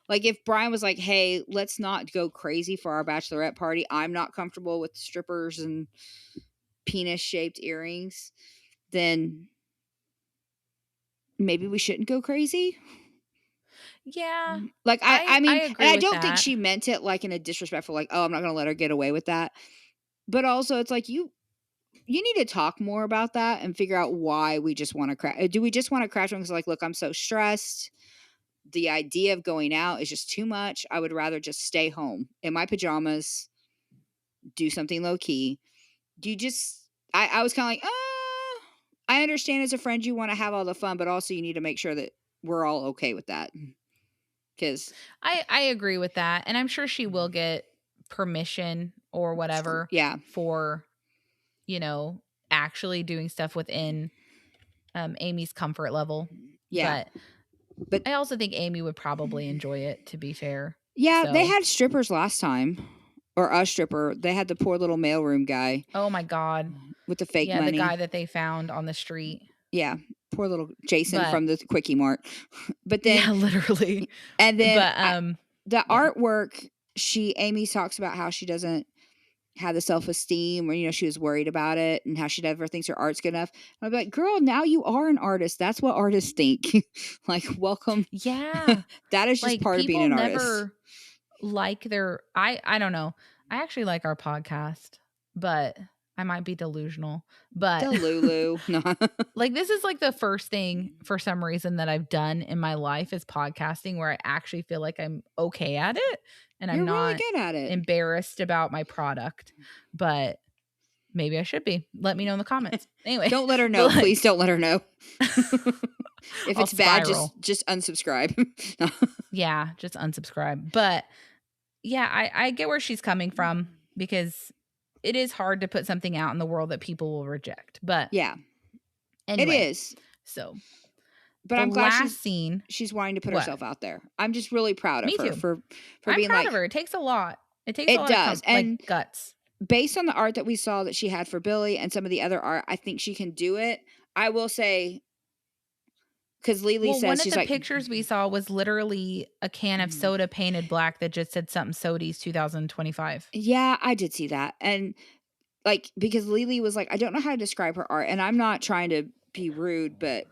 like if Brian was like, hey, let's not go crazy for our bachelorette party. I'm not comfortable with strippers and penis-shaped earrings, then maybe we shouldn't go crazy. Yeah. Like, I mean, I agree and I with don't that. think she meant it like in a disrespectful, like, oh, I'm not going to let her get away with that. But also it's like, you need to talk more about that and figure out why we just want to crash. Do we just want to crash? Because like, look, I'm so stressed. The idea of going out is just too much. I would rather just stay home in my pajamas, do something low key. Do you just, I was kind of like, I understand as a friend, you want to have all the fun, but also you need to make sure that we're all okay with that. Because I agree with that. And I'm sure she will get permission or whatever for, actually doing stuff within Amy's comfort level. Yeah. But I also think Amy would probably enjoy it, to be fair. Yeah, they had strippers last time. Or a stripper. They had the poor little mailroom guy. Oh my God. With the fake money. Yeah, the guy that they found on the street. Yeah. Poor little Jason from the Quickie Mart. But then. Yeah, literally. And then the artwork, Amy talks about how she doesn't have the self-esteem, or she was worried about it and how she never thinks her art's good enough. I'm like, girl, now you are an artist. That's what artists think. Like, welcome. Yeah. That is just part of being an artist. Never like their I don't know. I actually like our podcast, but I might be delusional. But Delulu. No. Like, this is like the first thing for some reason that I've done in my life is podcasting, where I actually feel like I'm okay at it and I'm not really good at it. Embarrassed about my product. But maybe I should be. Let me know in the comments. Anyway, don't let her know. Please don't let her know. If it's bad, just unsubscribe. Yeah, just unsubscribe. But yeah, I get where she's coming from, because it is hard to put something out in the world that people will reject. But yeah, anyway, it is. So, but I'm glad she's wanting to put herself out there. I'm just really proud of her for being proud of her. It takes a lot. It takes a lot does. And guts. Based on the art that we saw that she had for Billy and some of the other art, I think she can do it. I will say, because Lily says, one of she's the like, pictures we saw was literally a can of soda painted black that just said something Sodies 2025. Yeah, I did see that. And like, because Lily was like, I don't know how to describe her art. And I'm not trying to be rude, but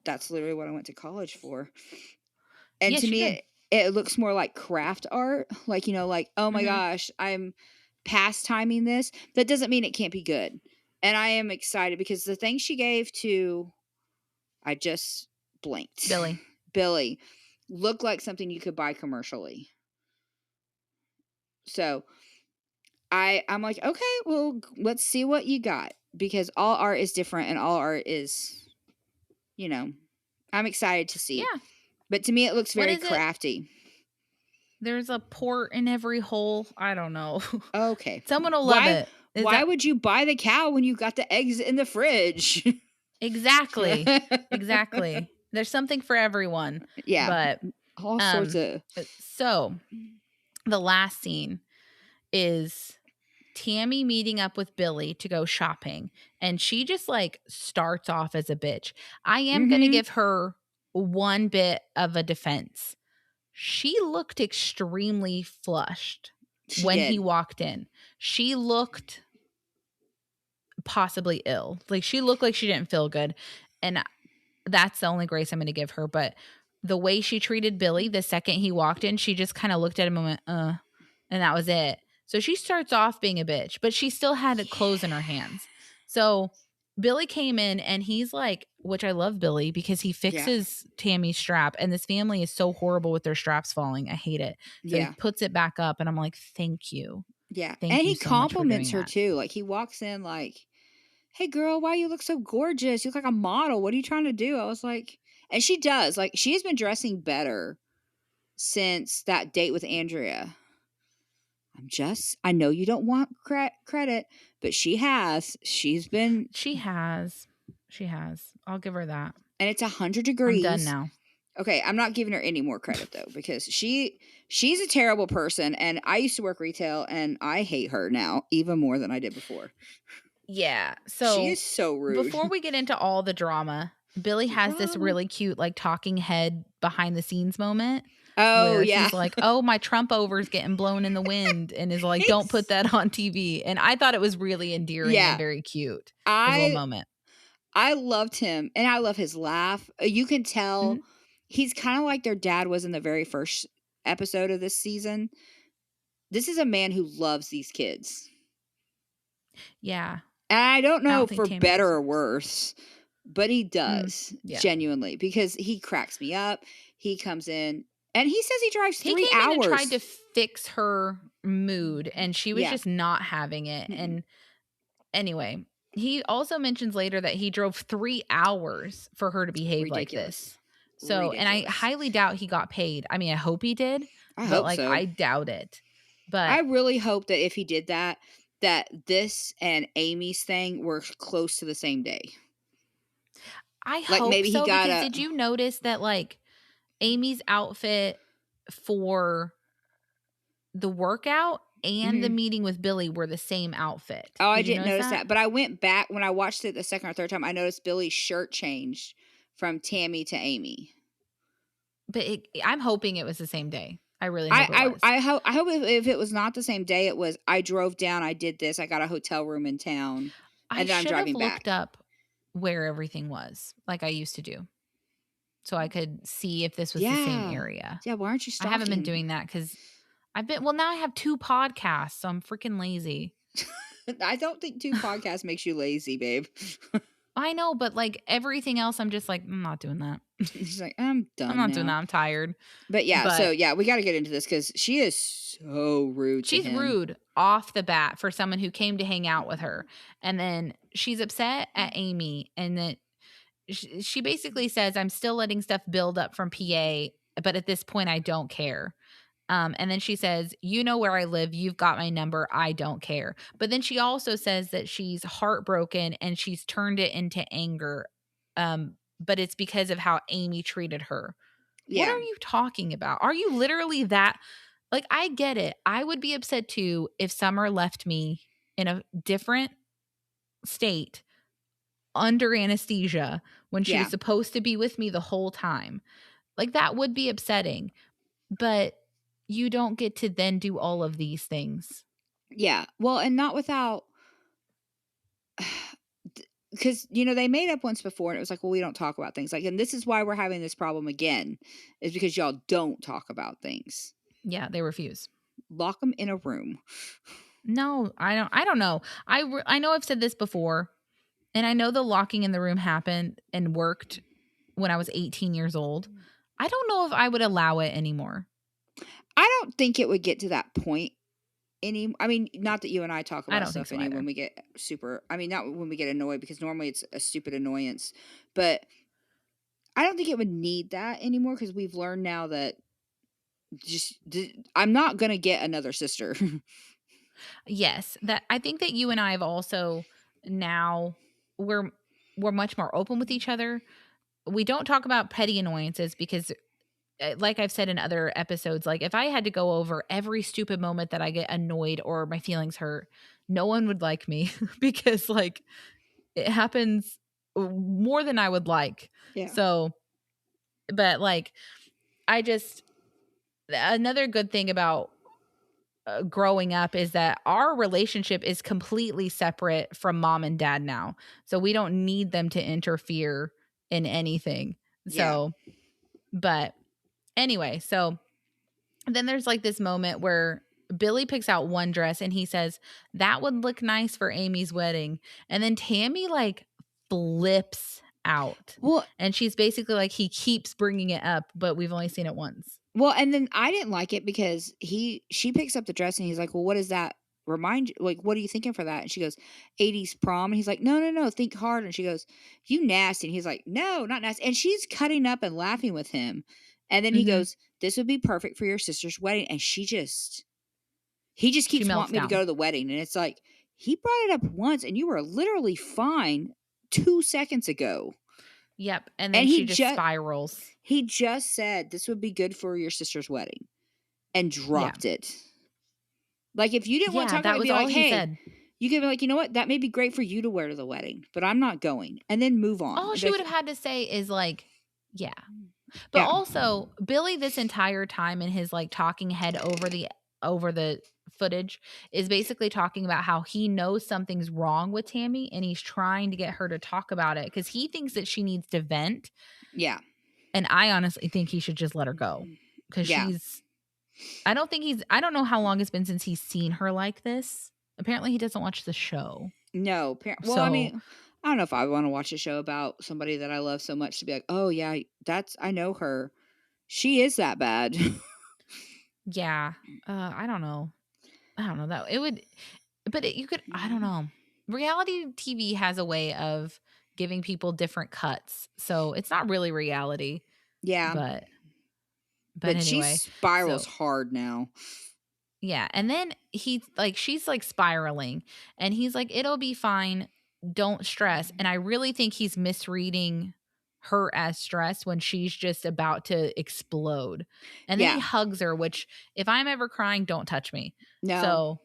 that's literally what I went to college for. And to me, it looks more like craft art. Like, like, oh my gosh, I'm pastiming this. That doesn't mean it can't be good. And I am excited because the thing she gave to, I just blinked. Billy looked like something you could buy commercially. So I'm like, okay, well, let's see what you got, because all art is different and all art is, I'm excited to see. Yeah. But to me, it looks very crafty. There's a port in every hole. I don't know. Okay. Someone will love it. Why would you buy the cow when you got the eggs in the fridge? Exactly. Exactly. There's something for everyone. Yeah. But all sorts of. So the last scene is Tammy meeting up with Billy to go shopping. And she just like starts off as a bitch. I am going to give her one bit of a defense. She looked extremely flushed when he walked in. She looked possibly ill. Like, she looked like she didn't feel good. And that's the only grace I'm going to give her. But the way she treated Billy the second he walked in, she just kind of looked at him and went, and that was it. So she starts off being a bitch, but she still had clothes in her hands. So Billy came in and he's like, which I love Billy because he Yeah. fixes Tammy's strap, and this family is so horrible with their straps falling. I hate it. So he Yeah. puts it back up and I'm like, thank you. Yeah. And Thank you he so much for compliments doing her that. too. Like he walks in like, "Hey girl, why you look so gorgeous? You look like a model. What are you trying to do?" I was like, and she does. Like she has been dressing better since that date with Andrea. I know you don't want credit, but she has. She's been, She has. She has. I'll give her that. and it's 100 I'm done degrees. now. Okay, I'm not giving her any more credit though because she's a terrible person, and I used to work retail and I hate her now even more than I did before. Yeah. She So is so rude. before we get into all the drama, Billy has this Drama. really cute, like, talking head behind the scenes moment Oh where yeah. he's like, "Oh, my Trump over's getting blown in the wind," and is like, "Don't put He's- that on TV." And I thought it was really endearing and yeah. very cute, his little I moment. I loved him and I love his laugh. You can tell Mhm. he's kind of like their dad was in the very first episode of this season. This is a man who loves these kids. Yeah. And I don't I know don't think for Tammy better does. or worse, but he does Yeah. genuinely because he cracks me up. He comes in and he says he drives He 3 came in and tried to hours. fix her mood, and she was Yeah. just not having it, Mm-mm. and anyway, he also mentions later that he drove 3 hours for her to behave like Ridiculous. this. So, and I Ridiculous. highly doubt he got paid. I mean, I hope he did, I but, hope like, so. I doubt it. I But really hope that if he did that, that this and Amy's thing were close to the same day. I Like hope maybe he so got because a did you notice that, like, Amy's outfit for the workout and the mhm. meeting with Billy were the same outfit? Oh, I Did you didn't notice notice that? that, but I went back when I watched it the second or third time, I noticed Billy's shirt changed from Tammy to Amy. But I'm hoping it was the same day. I really hope it was. I hope if it was not the same day, it was I drove down, I did this, I got a hotel room in town, I and then I'm should have driving looked back. up where everything was like I used to do, so I could see if this was the same Yeah. area. Yeah, why aren't you I haven't been stalking? doing that because well, now I have 2 podcasts, so I'm freaking lazy. I don't think 2 podcasts makes you lazy, babe. I know, but, like, everything else, I'm just like, "I'm not doing that. She's like, "I'm I'm done not doing that, now." I'm tired." But yeah, so But yeah, we gotta get into this because she is so rude to she's him. rude off the bat for someone who came to hang out with her, and then she's upset at Amy, and then she basically says, "I'm still letting stuff build up from PA, but at this point, I don't care." And then she says, "You know where I live. You've got my number. I don't care." But then she also says that she's heartbroken and she's turned it into anger. But it's because of how Amy treated her. What Yeah. are you talking about? Are you literally that? Like, I get it. I would be upset too if Summer left me in a different state under anesthesia when she was Yeah. supposed to be with me the whole time. Like, that would be upsetting. But you don't get to then do all of these things. Yeah. Well, and not without because they made up once before and it was like, well, we don't talk about things like, and this is why we're having this problem again, is because y'all don't talk about things. Yeah, they refuse. Lock them in a room. No, I don't know. I know I've said this before, and I know the locking in the room happened and worked when I was 18 years old. I don't know if I would allow it anymore. I don't think it would get to that point I mean, not that you and I talk I about don't think stuff so any when either. we get not when we get annoyed because normally it's a stupid annoyance, but I don't think it would need that anymore because we've learned now that I'm not gonna get another sister. Yes, that I think that you and I have also now we're we're much more open with each other. We don't talk about petty annoyances because like I've said in other episodes, like if I had to go over every stupid moment that I get annoyed or my feelings hurt, no one would like me because like it happens more than I would like. Yeah. So, but like I just another good thing about growing up is that our relationship is completely separate from mom and dad now. So we don't need them to interfere in anything. Yeah. So, but anyway, so then there's like this moment where Billy picks out one dress and he says, "That would look nice for Amy's wedding." And then Tammy like flips out. Well, And she's basically like, he keeps bringing it up, but we've only seen it once. and then I didn't like it because she picks up the dress and he's like, "Well, what does that remind you? Like, what are you thinking for that?" And she goes, "80s prom." And he's like, "No, no, no, think hard." And she goes, "You nasty." And he's like, "No, not nasty." And she's cutting up and laughing with him. And then he Mhm. goes, "This would be perfect for your sister's wedding." And he just She keeps melts wanting me to go down. to the wedding. And it's like, he brought it up once and you were literally fine 2 seconds ago. Yep. And then And she just spirals. he just said this would be good for your sister's wedding and Yeah. dropped it. Like, if you didn't want to Yeah, talk about that it, was be all like, he "Hey," said. you could be like, "You know what? That may be great for you to wear to the wedding, but I'm not going." And then move on. All And be she would like, have had to say is like, yeah. But yeah, also, Billy this entire time in his like talking head over the footage is basically talking about how he knows something's wrong with Tammy and he's trying to get her to talk about it cuz he thinks that she needs to vent, yeah, and I honestly think he should just let her go cuz yeah. I don't know how long it's been since he's seen her like this. Apparently he doesn't watch the show. No, well, I So, mean, I don't know if I wanna watch a show about somebody that I love so much to be like, "Oh, yeah, that's I know her. She is that bad." yeah. I don't know. I don't know that it would, but you could, I don't know. Reality TV has a way of giving people different cuts. So it's not really reality, Yeah, but but she anyway. spirals So hard now. yeah, and then she's like spiraling and he's like, "It'll be fine. Don't stress." And I really think he's misreading her as stress when she's just about to explode. And then he Yeah. hugs her, which if I'm ever crying, don't touch me. No, So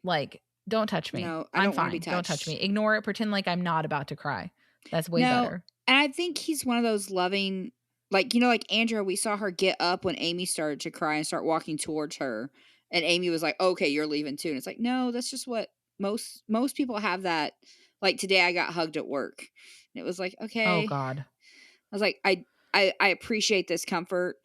like, don't touch me. no, I I'm don't wanna be fine. Don't touch touched. me. Ignore it. Pretend like I'm not about to cry. That's way No, better. and I think he's one of those loving, like, like Andrea, we saw her get up when Amy started to cry and start walking towards her, and Amy was like, "Okay, you're leaving too." And it's like, "No, that's just what most people have that." Like, today I got hugged at work, and it was like, Oh "Okay." God. I was like, I appreciate this comfort,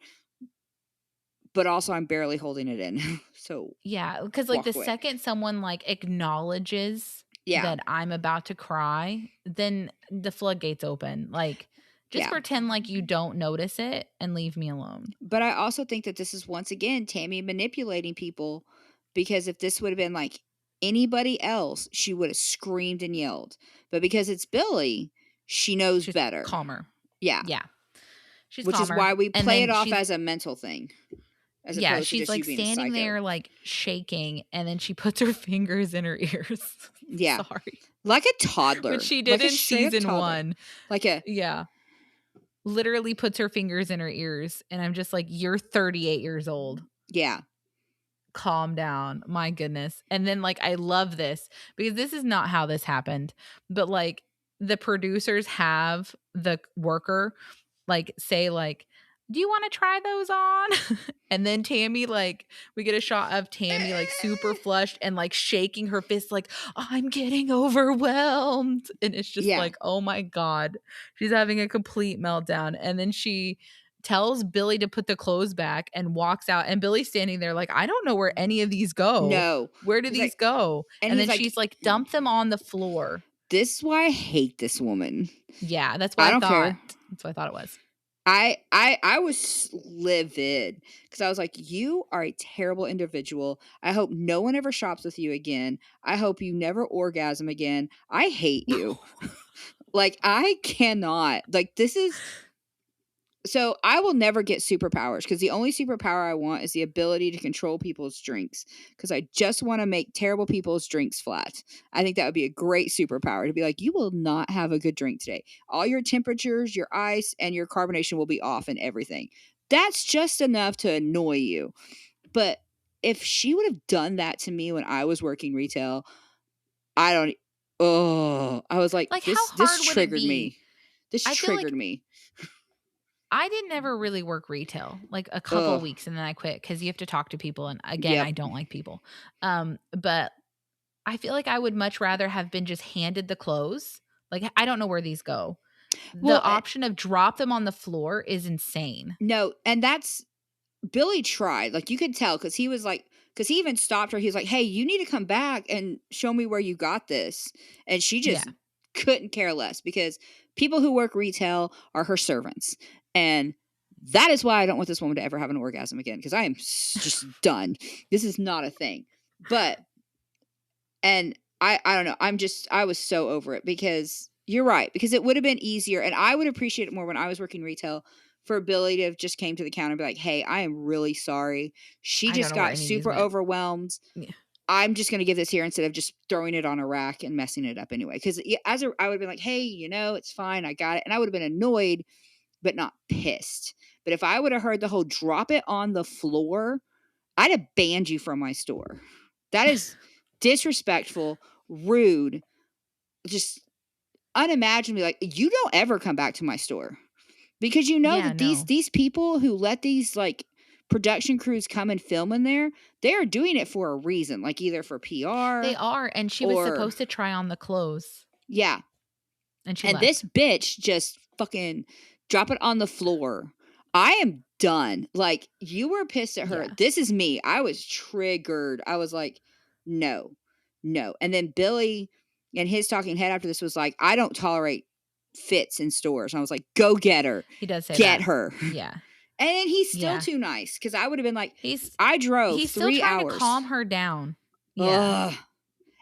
but also I'm barely holding it in." So, Yeah, because like walk the away. second someone like acknowledges Yeah, that I'm about to cry, then the floodgates open. Like, just yeah. pretend like you don't notice it and leave me alone. But I also think that this is once again Tammy manipulating people, because if this would have been like anybody else, she would have screamed and yelled. But because it's Billy, she knows She's better. calmer. Yeah. Yeah, she's Which is calmer. why we And play it then off as a mental thing as yeah, opposed to she's just you like being a standing psycho. there like shaking, and then she puts her fingers in her ears. Yeah. Sorry. Like a Which toddler. she did Like a in straight up season toddler. 1. Like a Yeah. Literally puts her fingers in her ears, and I'm just like, "You're 38 years old. yeah. Calm down. My goodness." And then, like, I love this because this is not how this happened, but, like, the producers have the worker, like, say, like, "Do you wanna try those on?" And then Tammy, like, we get a shot of Tammy, like, super flushed and, like, shaking her fist like, "I'm getting overwhelmed." And it's just Yeah. like, "Oh my god." She's having a complete meltdown, and then she tells Billy to put the clothes back and walks out, and Billy's standing there like, "I don't know where any of these go. No. Where do He's these like go?" and And he's then like, she's like, "Dump them on the floor." "This is why I hate this woman. Yeah, that's what I I don't thought. care." That's what I thought it was. I was livid because I was like, "You are a terrible individual. I hope no one ever shops with you again. I hope you never orgasm again. I hate you." Like, I cannot. Like, this is so I will never get superpowers because the only superpower I want is the ability to control people's drinks, because I just wanna make terrible people's drinks flat. I think that would be a great superpower to be like, "You will not have a good drink today. All your temperatures, your ice, and your carbonation will be off and everything." That's just enough to annoy you. But if she would have done that to me when I was working retail, I don't oh, I was like, Like, how "This hard would it triggered be? me. This I feel triggered like me." I didn't ever really work retail, like a couple Ugh. of weeks and then I quit because you have to talk to people. And again, Yep. I don't like people. But I feel like I would much rather have been just handed the clothes. Like, I don't know where these go. The Well, option of drop them on the floor is insane. no, and that's Billy tried, like, you could tell because he was like, because he even stopped her. He was like, "Hey, you need to come back and show me where you got this." And she Yeah. just couldn't care less because people who work retail are her servants. And that is why I don't want this woman to ever have an orgasm again, because I am just done. This is not a thing. But, and I don't know. I was so over it, because you're right, because it would have been easier. And I would appreciate it more when I was working retail for Billy to have just came to the counter and be like, "Hey, I am really sorry. She I don't just know where got any of these super went. overwhelmed. Yeah. I'm just going to give this here instead of just throwing it on a rack and messing it up anyway." Because I would have been like, "Hey, it's fine. I got it." And I would have been annoyed, but not pissed. But if I would have heard the whole drop it on the floor, I'd have banned you from my store. That is disrespectful, rude, just unimaginably. Like, you don't ever come back to my store, because you know Yeah, that no. these people who let these like production crews come and film in there, they are doing it for a reason, like either for They PR are, and she was or supposed to try on the clothes, yeah. and she And this left. bitch just fucking drop it on the floor. I am done. Like, you were pissed at her. Yeah. This is me. I was triggered. I was like, no, no. And then Billy and his talking head after this was like, "I don't tolerate fits in stores." And I was like, "Go get her. He does say Get that. her." Yeah. And then he's still Yeah. too nice, because I would have been like, He's I drove he's still 3 trying to hours. calm her down. Yeah. Ugh.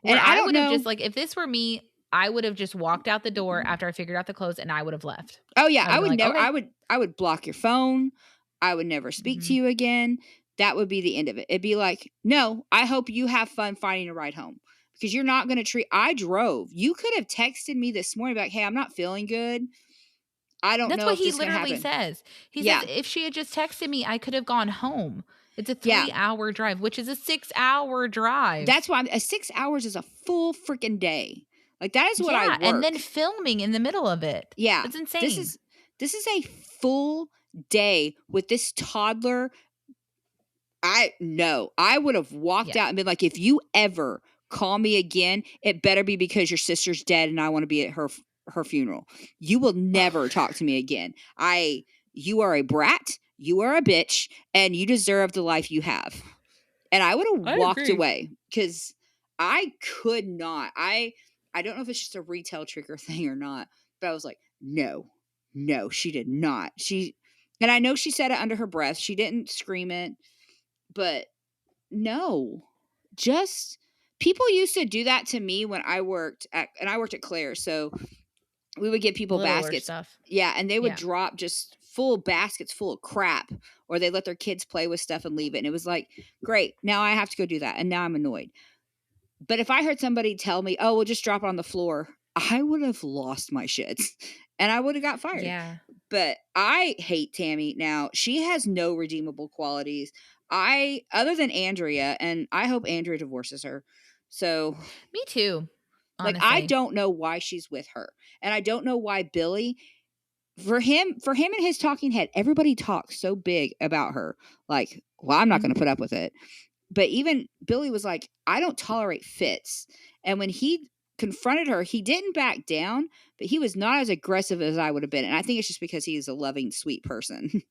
And Where I I don't would have know. just like if this were me, I would have just walked out the door after I figured out the clothes and I would have left. Oh yeah, I would I have been would like, never "Okay." I would block your phone. I would never speak to Mhm. you again. That would be the end of it. It'd be like, "No, I hope you have fun finding a ride home, because you're not going to treat I drove. You could have texted me this morning like, 'Hey, I'm not feeling good. I don't That's know what if he this can literally happen.'" says. He says, Yeah. "If she had just texted me, I could have gone home." It's a Yeah. 3-hour drive, which is a 6-hour drive. That's why 6 hours is a full freaking day. Like, that is what I Yeah, and then work. filming in the middle of it. Yeah. That's This insane. is this is a full day with this toddler. I would have walked Yeah. out and been like, "If you ever call me again, it better be because your sister's dead and I want to be at her funeral. You will never talk to me again. You are a brat, you are a bitch, and you deserve the life you have." And I would have I walked agree. away, because I could not. I don't know if it's just a retail trigger thing or not, but I was like, "No. No, she did not." And I know she said it under her breath. She didn't scream it, but no. Just people used to do that to me when I worked at Claire's. So we would get people Littler baskets. stuff. Yeah, and they would Yeah. drop just full baskets full of crap, or they let their kids play with stuff and leave it. And it was like, great, now I have to go do that. And now I'm annoyed. But if I heard somebody tell me, "Oh, we'll just drop it on the floor," I would have lost my shit and I would have got fired. Yeah. But I hate Tammy now. She has no redeemable qualities. Other than Andrea, and I hope Andrea divorces her. So, Me too, like, I honestly. don't know why she's with her. And I don't know why Billy, for him and his talking head, everybody talks so big about her. Like, well, I'm not going to Mhm. put up with it. But even Billy was like, "I don't tolerate fits." And when he confronted her, he didn't back down, but he was not as aggressive as I would have been. And I think it's just because he's a loving, sweet person.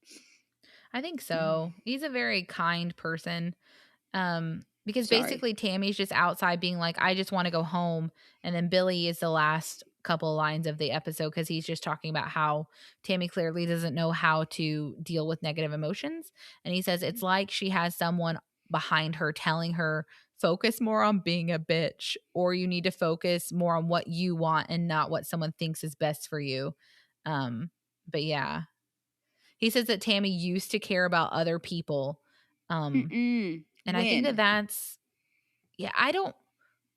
I think so. He's a very kind person. Because Sorry. basically Tammy's just outside being like, "I just wanna go home," and then Billy is the last couple lines of the episode because he's just talking about how Tammy clearly doesn't know how to deal with negative emotions, and he says it's like she has someone behind her telling her, "Focus more on being a bitch," or "You need to focus more on what you want and not what someone thinks is best for you." Um, but yeah. He says that Tammy used to care about other people, um, Mm-mm. and I think that When? that's yeah, I don't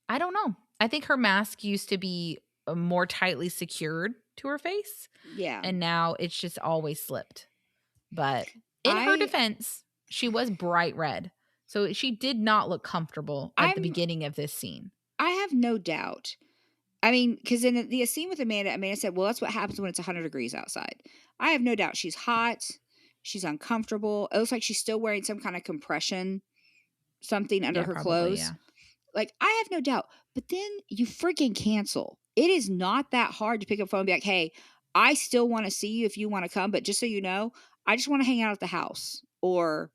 know. I think her mask used to be, more tightly secured to her face, Yeah. and now it's just always slipped. But in her I defense, she was bright red, so she did not look comfortable at the I'm beginning of this scene. I have no doubt. I mean, because in the scene with Amanda, Amanda said, "Well, that's what happens when it's 100 degrees outside." I have no doubt she's hot. She's uncomfortable. It looks like she's still wearing some kind of compression, something under Yeah, her probably, clothes. yeah. Like, I have no doubt. But then you freaking cancel. It is not that hard to pick up a phone and be like, "Hey, I still want to see you if you want to come, but just so you know, I just want to hang out at the house." Or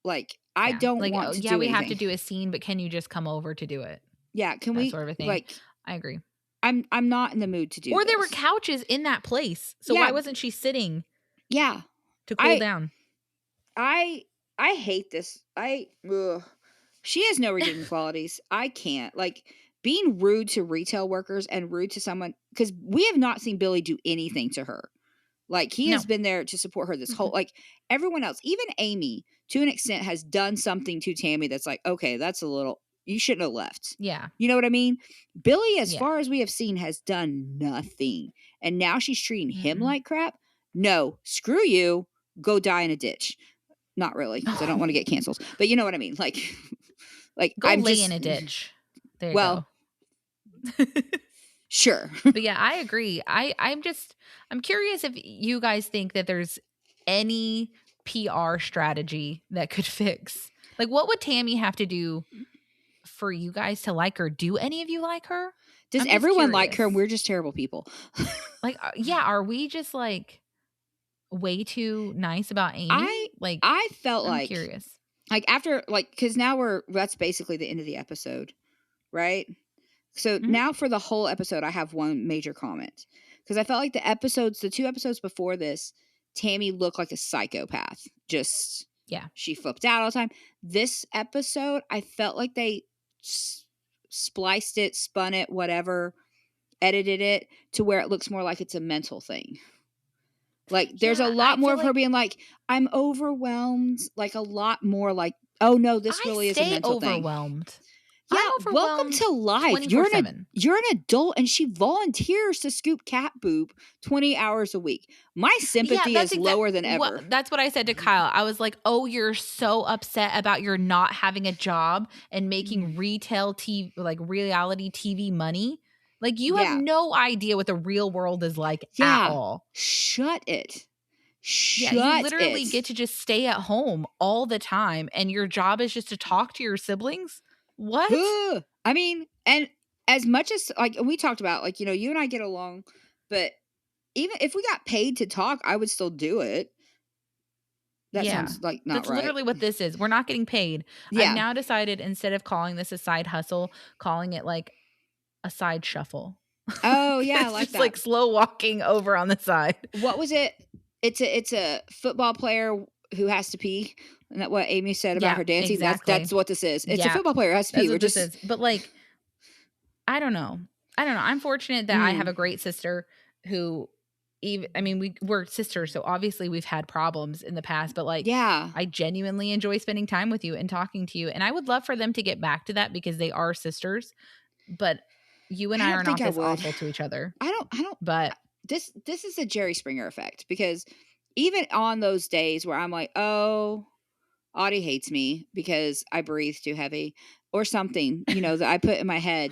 like, I Yeah. don't Like, want oh, to yeah, do we have to anything. do a scene, but can you just come over to do it? Yeah, can That we, sort of a thing. like, I agree. I'm not in the mood to do Or there were this. couches in that place. So Yeah, why wasn't she sitting yeah. to cool I down? I I hate this. Ugh. She has no redeeming qualities. I can't. Like, being rude to retail workers and rude to someone, because we have not seen Billy do anything to her. Like, he has No. been there to support her this whole, Mm-mm. like, everyone else, even Amy, to an extent, has done something to Tammy that's like, okay, that's a little, you shouldn't have left. Yeah. You know what I mean? Billy, as Yeah. far as we have seen, has done nothing. And now she's treating him Mm-mm. like crap. No, screw you. Go die in a ditch. Not really, because I don't want to get canceled. But you know what I mean? Like, like Go I'm lay in just, a ditch. There you well, go. sure. But yeah, I agree. I'm curious if you guys think that there's any PR strategy that could fix. Like, what would Tammy have to do for you guys to like her? Do any of you like her? Does I'm just everyone like her and curious. we're just terrible people? Like, yeah, are we just like way too nice about Amy? I Like, I felt I'm curious. like after, like, because now that's basically the end of the episode, right? So Mhm. now for the whole episode, I have one major comment, because I felt like the 2 episodes before this, Tammy looked like a psychopath. Just, Yeah. she flipped out all the time. This episode, I felt like they spliced it, spun it, whatever, edited it to where it looks more like it's a mental thing. Like, there's a Yeah, lot I more feel of her like being like, I'm overwhelmed. Like, a lot more like, oh no, this I really is a stay mental thing. overwhelmed. I'm Yeah, welcome overwhelmed to life. 24/7. You're an adult, and she volunteers to scoop cat poop 20 hours a week. My Yeah, sympathy is lower than ever. that's what I said to Kyle. I was like, "Oh, you're so upset about your not having a job and making retail TV, like reality TV money. Like, you have Yeah. no idea what the real world is like at Yeah. all." Shut it. Yeah, you Shut literally it. get to just stay at home all the time and your job is just to talk to your siblings? What? I mean, and as much as, like, we talked about, like, you and I get along, but even if we got paid to talk, I would still do it. That Yeah. sounds like not That's right. literally what this is. We're not getting paid. I've Yeah. now decided instead of calling this a side hustle, calling it like a side shuffle. Oh, yeah, I It's like just that. like slow walking over on the side. What was it? It's a football player who has to pee. Isn't that what Amy said about Yeah, her dancing? That's exactly. what this is. It's a Yeah, football player who has to pee. that's We're what this just is. But like, I don't know. I don't know. I'm fortunate that I have mm, a great sister who even I mean, we're sisters, so obviously we've had problems in the past, but like yeah. I genuinely enjoy spending time with you and talking to you. And I would love for them to get back to that because they are sisters, but you and I I don't are think not I this would. awful to each other. I don't But this is a Jerry Springer effect, because even on those days where I'm like, "Oh, Audie hates me because I breathe too heavy," or something, that I put in my head,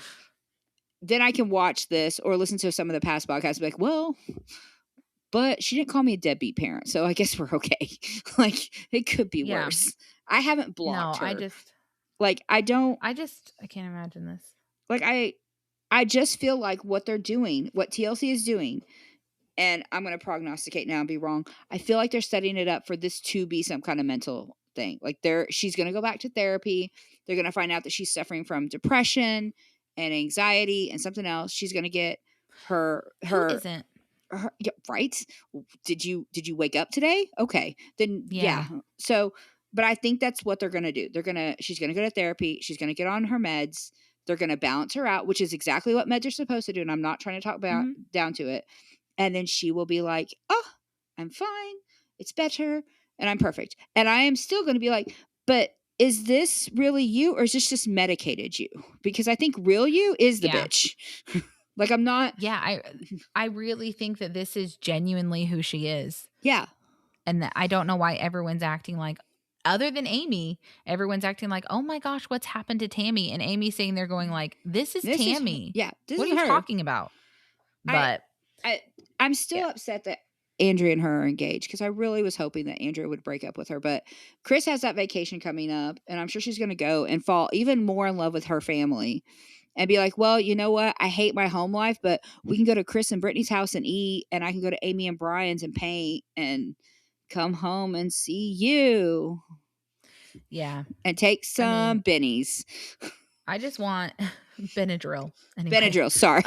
then I can watch this or listen to some of the past podcasts and be like, "Well, but she didn't call me a deadbeat parent, so I guess we're okay." Like, it could be yeah, worse. I haven't no, blocked her. Like, I don't, I can't imagine this. like, I just feel like what they're doing, what TLC is doing, and I'm going to prognosticate now and be wrong. I feel like they're setting it up for this to be some kind of mental thing. Like, she's going to go back to therapy. They're going to find out that she's suffering from depression and anxiety and something else. She's going to get her Who her isn't? yeah, right? Did you wake up today? Okay. Then Yeah. yeah. So, but I think that's what they're going to do. She's going to go to therapy. She's going to get on her meds. They're going to balance her out, which is exactly what meds are supposed to do. And I'm not trying to talk about Mhm. down to it. And then she will be like, "Oh, I'm fine. It's better and I'm perfect." And I am still going to be like, "But is this really you, or is this just medicated you?" Because I think real you is the Yeah. bitch. Like, I'm not. Yeah, I really think that this is genuinely who she is. Yeah. And that I don't know why everyone's acting like other than Amy, everyone's acting like, "Oh my gosh, what's happened to Tammy?" And Amy's sitting there going like, "This is This is her. Tammy. Yeah, this What are is you her. talking about?" I But I I'm yeah. still upset that Andrea and her are engaged, because I really was hoping that Andrea would break up with her. But Chris has that vacation coming up, and I'm sure she's going to go and fall even more in love with her family and be like, "Well, you know what? I hate my home life, but we can go to Chris and Brittany's house and eat, and I can go to Amy and Brian's and paint and come home and see you." Yeah. And take some bennies. I just want Benadryl. Anyway. Benadryl, sorry.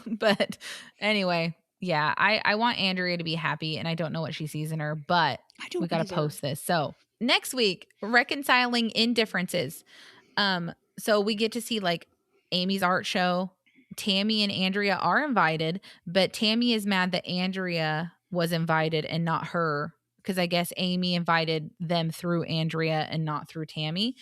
But anyway, yeah, I want Andrea to be happy, and I don't know what she sees in her, but we got to post this. So next week, reconciling indifferences. So we get to see like Amy's art show. Tammy and Andrea are invited, but Tammy is mad that Andrea was invited and not her, because I guess Amy invited them through Andrea and not through Tammy.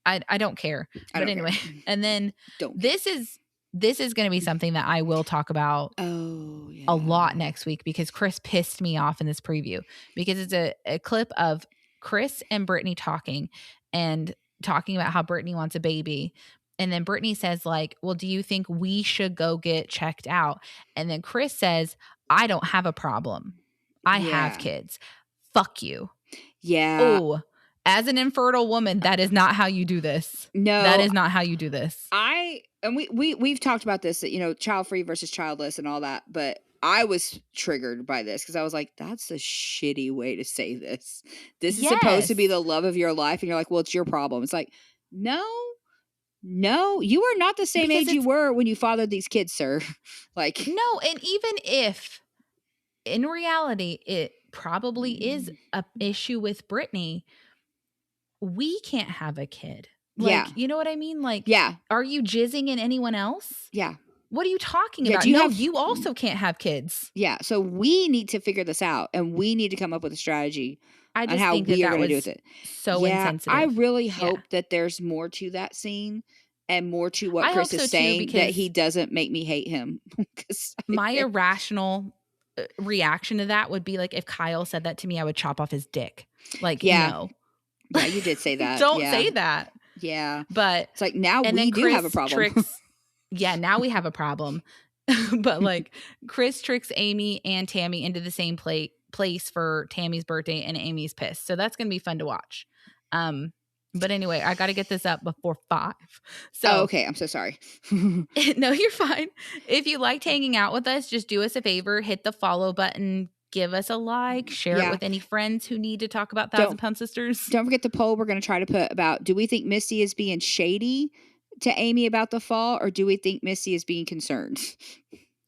I don't care. But anyway, and then this is going to be something that I will talk about a lot next week, because Chris pissed me off in this preview, because it's a clip of Chris and Brittany talking about how Brittany wants a baby. And then Brittany says like, well, do you think we should go get checked out? And then Chris says, I don't have a problem. I have kids. Fuck you. Yeah. Oh, as an infertile woman, that is not how you do this. No. That is not how you do this. We've talked about this, child free versus childless and all that, but I was triggered by this because I was like, that's a shitty way to say this. This is supposed to be the love of your life. And you're like, well, it's your problem. It's like, no, you are not the same age you were when you fathered these kids, sir. Like, no. And even if in reality, it probably is an issue with Brittany, we can't have a kid. Like, you know what I mean? Like, are you jizzing in anyone else? Yeah. What are you talking about? You also can't have kids. Yeah. So we need to figure this out, and we need to come up with a strategy on how we are going to do with it. So insensitive. I really hope that there's more to that scene and more to what Chris is saying, that he doesn't make me hate him. My irrational reaction to that would be like, if Kyle said that to me, I would chop off his dick. Like, no. Yeah, you did say that. Don't say that. Yeah. But it's like, now we do have a problem. Now we have a problem. But like, Chris tricks Amy and Tammy into the same place for Tammy's birthday, and Amy's pissed. So that's going to be fun to watch. But anyway, I got to get this up before 5. So okay. I'm so sorry. No, you're fine. If you liked hanging out with us, just do us a favor, hit the follow button, give us a like, share it with any friends who need to talk about Thousand Pound Sisters. Don't forget the poll we're going to try to put about, do we think Misty is being shady to Amy about the fall, or do we think Misty is being concerned?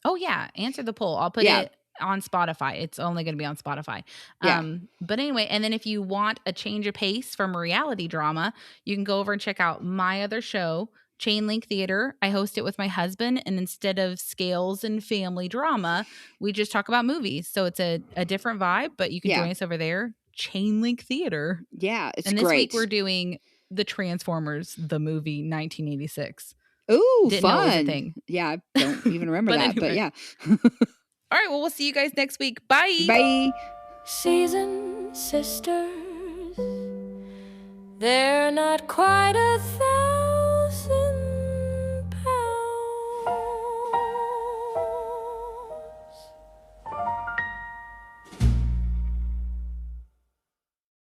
Oh yeah, answer the poll. I'll put it on Spotify. It's only going to be on Spotify. But anyway, and then if you want a change of pace from reality drama, you can go over and check out my other show, Chain Link Theater. I host it with my husband, and instead of scales and family drama, we just talk about movies. So it's a different vibe, but you can join us over there. Chain Link Theater. Yeah, it's great. And this week we're doing the Transformers, the movie 1986. Ooh, Didn't fun. know it was a thing. Yeah, I don't even remember that, anyway. But yeah. All right, well, we'll see you guys next week. Bye. Bye. Seasoned sisters, they're not quite a thing.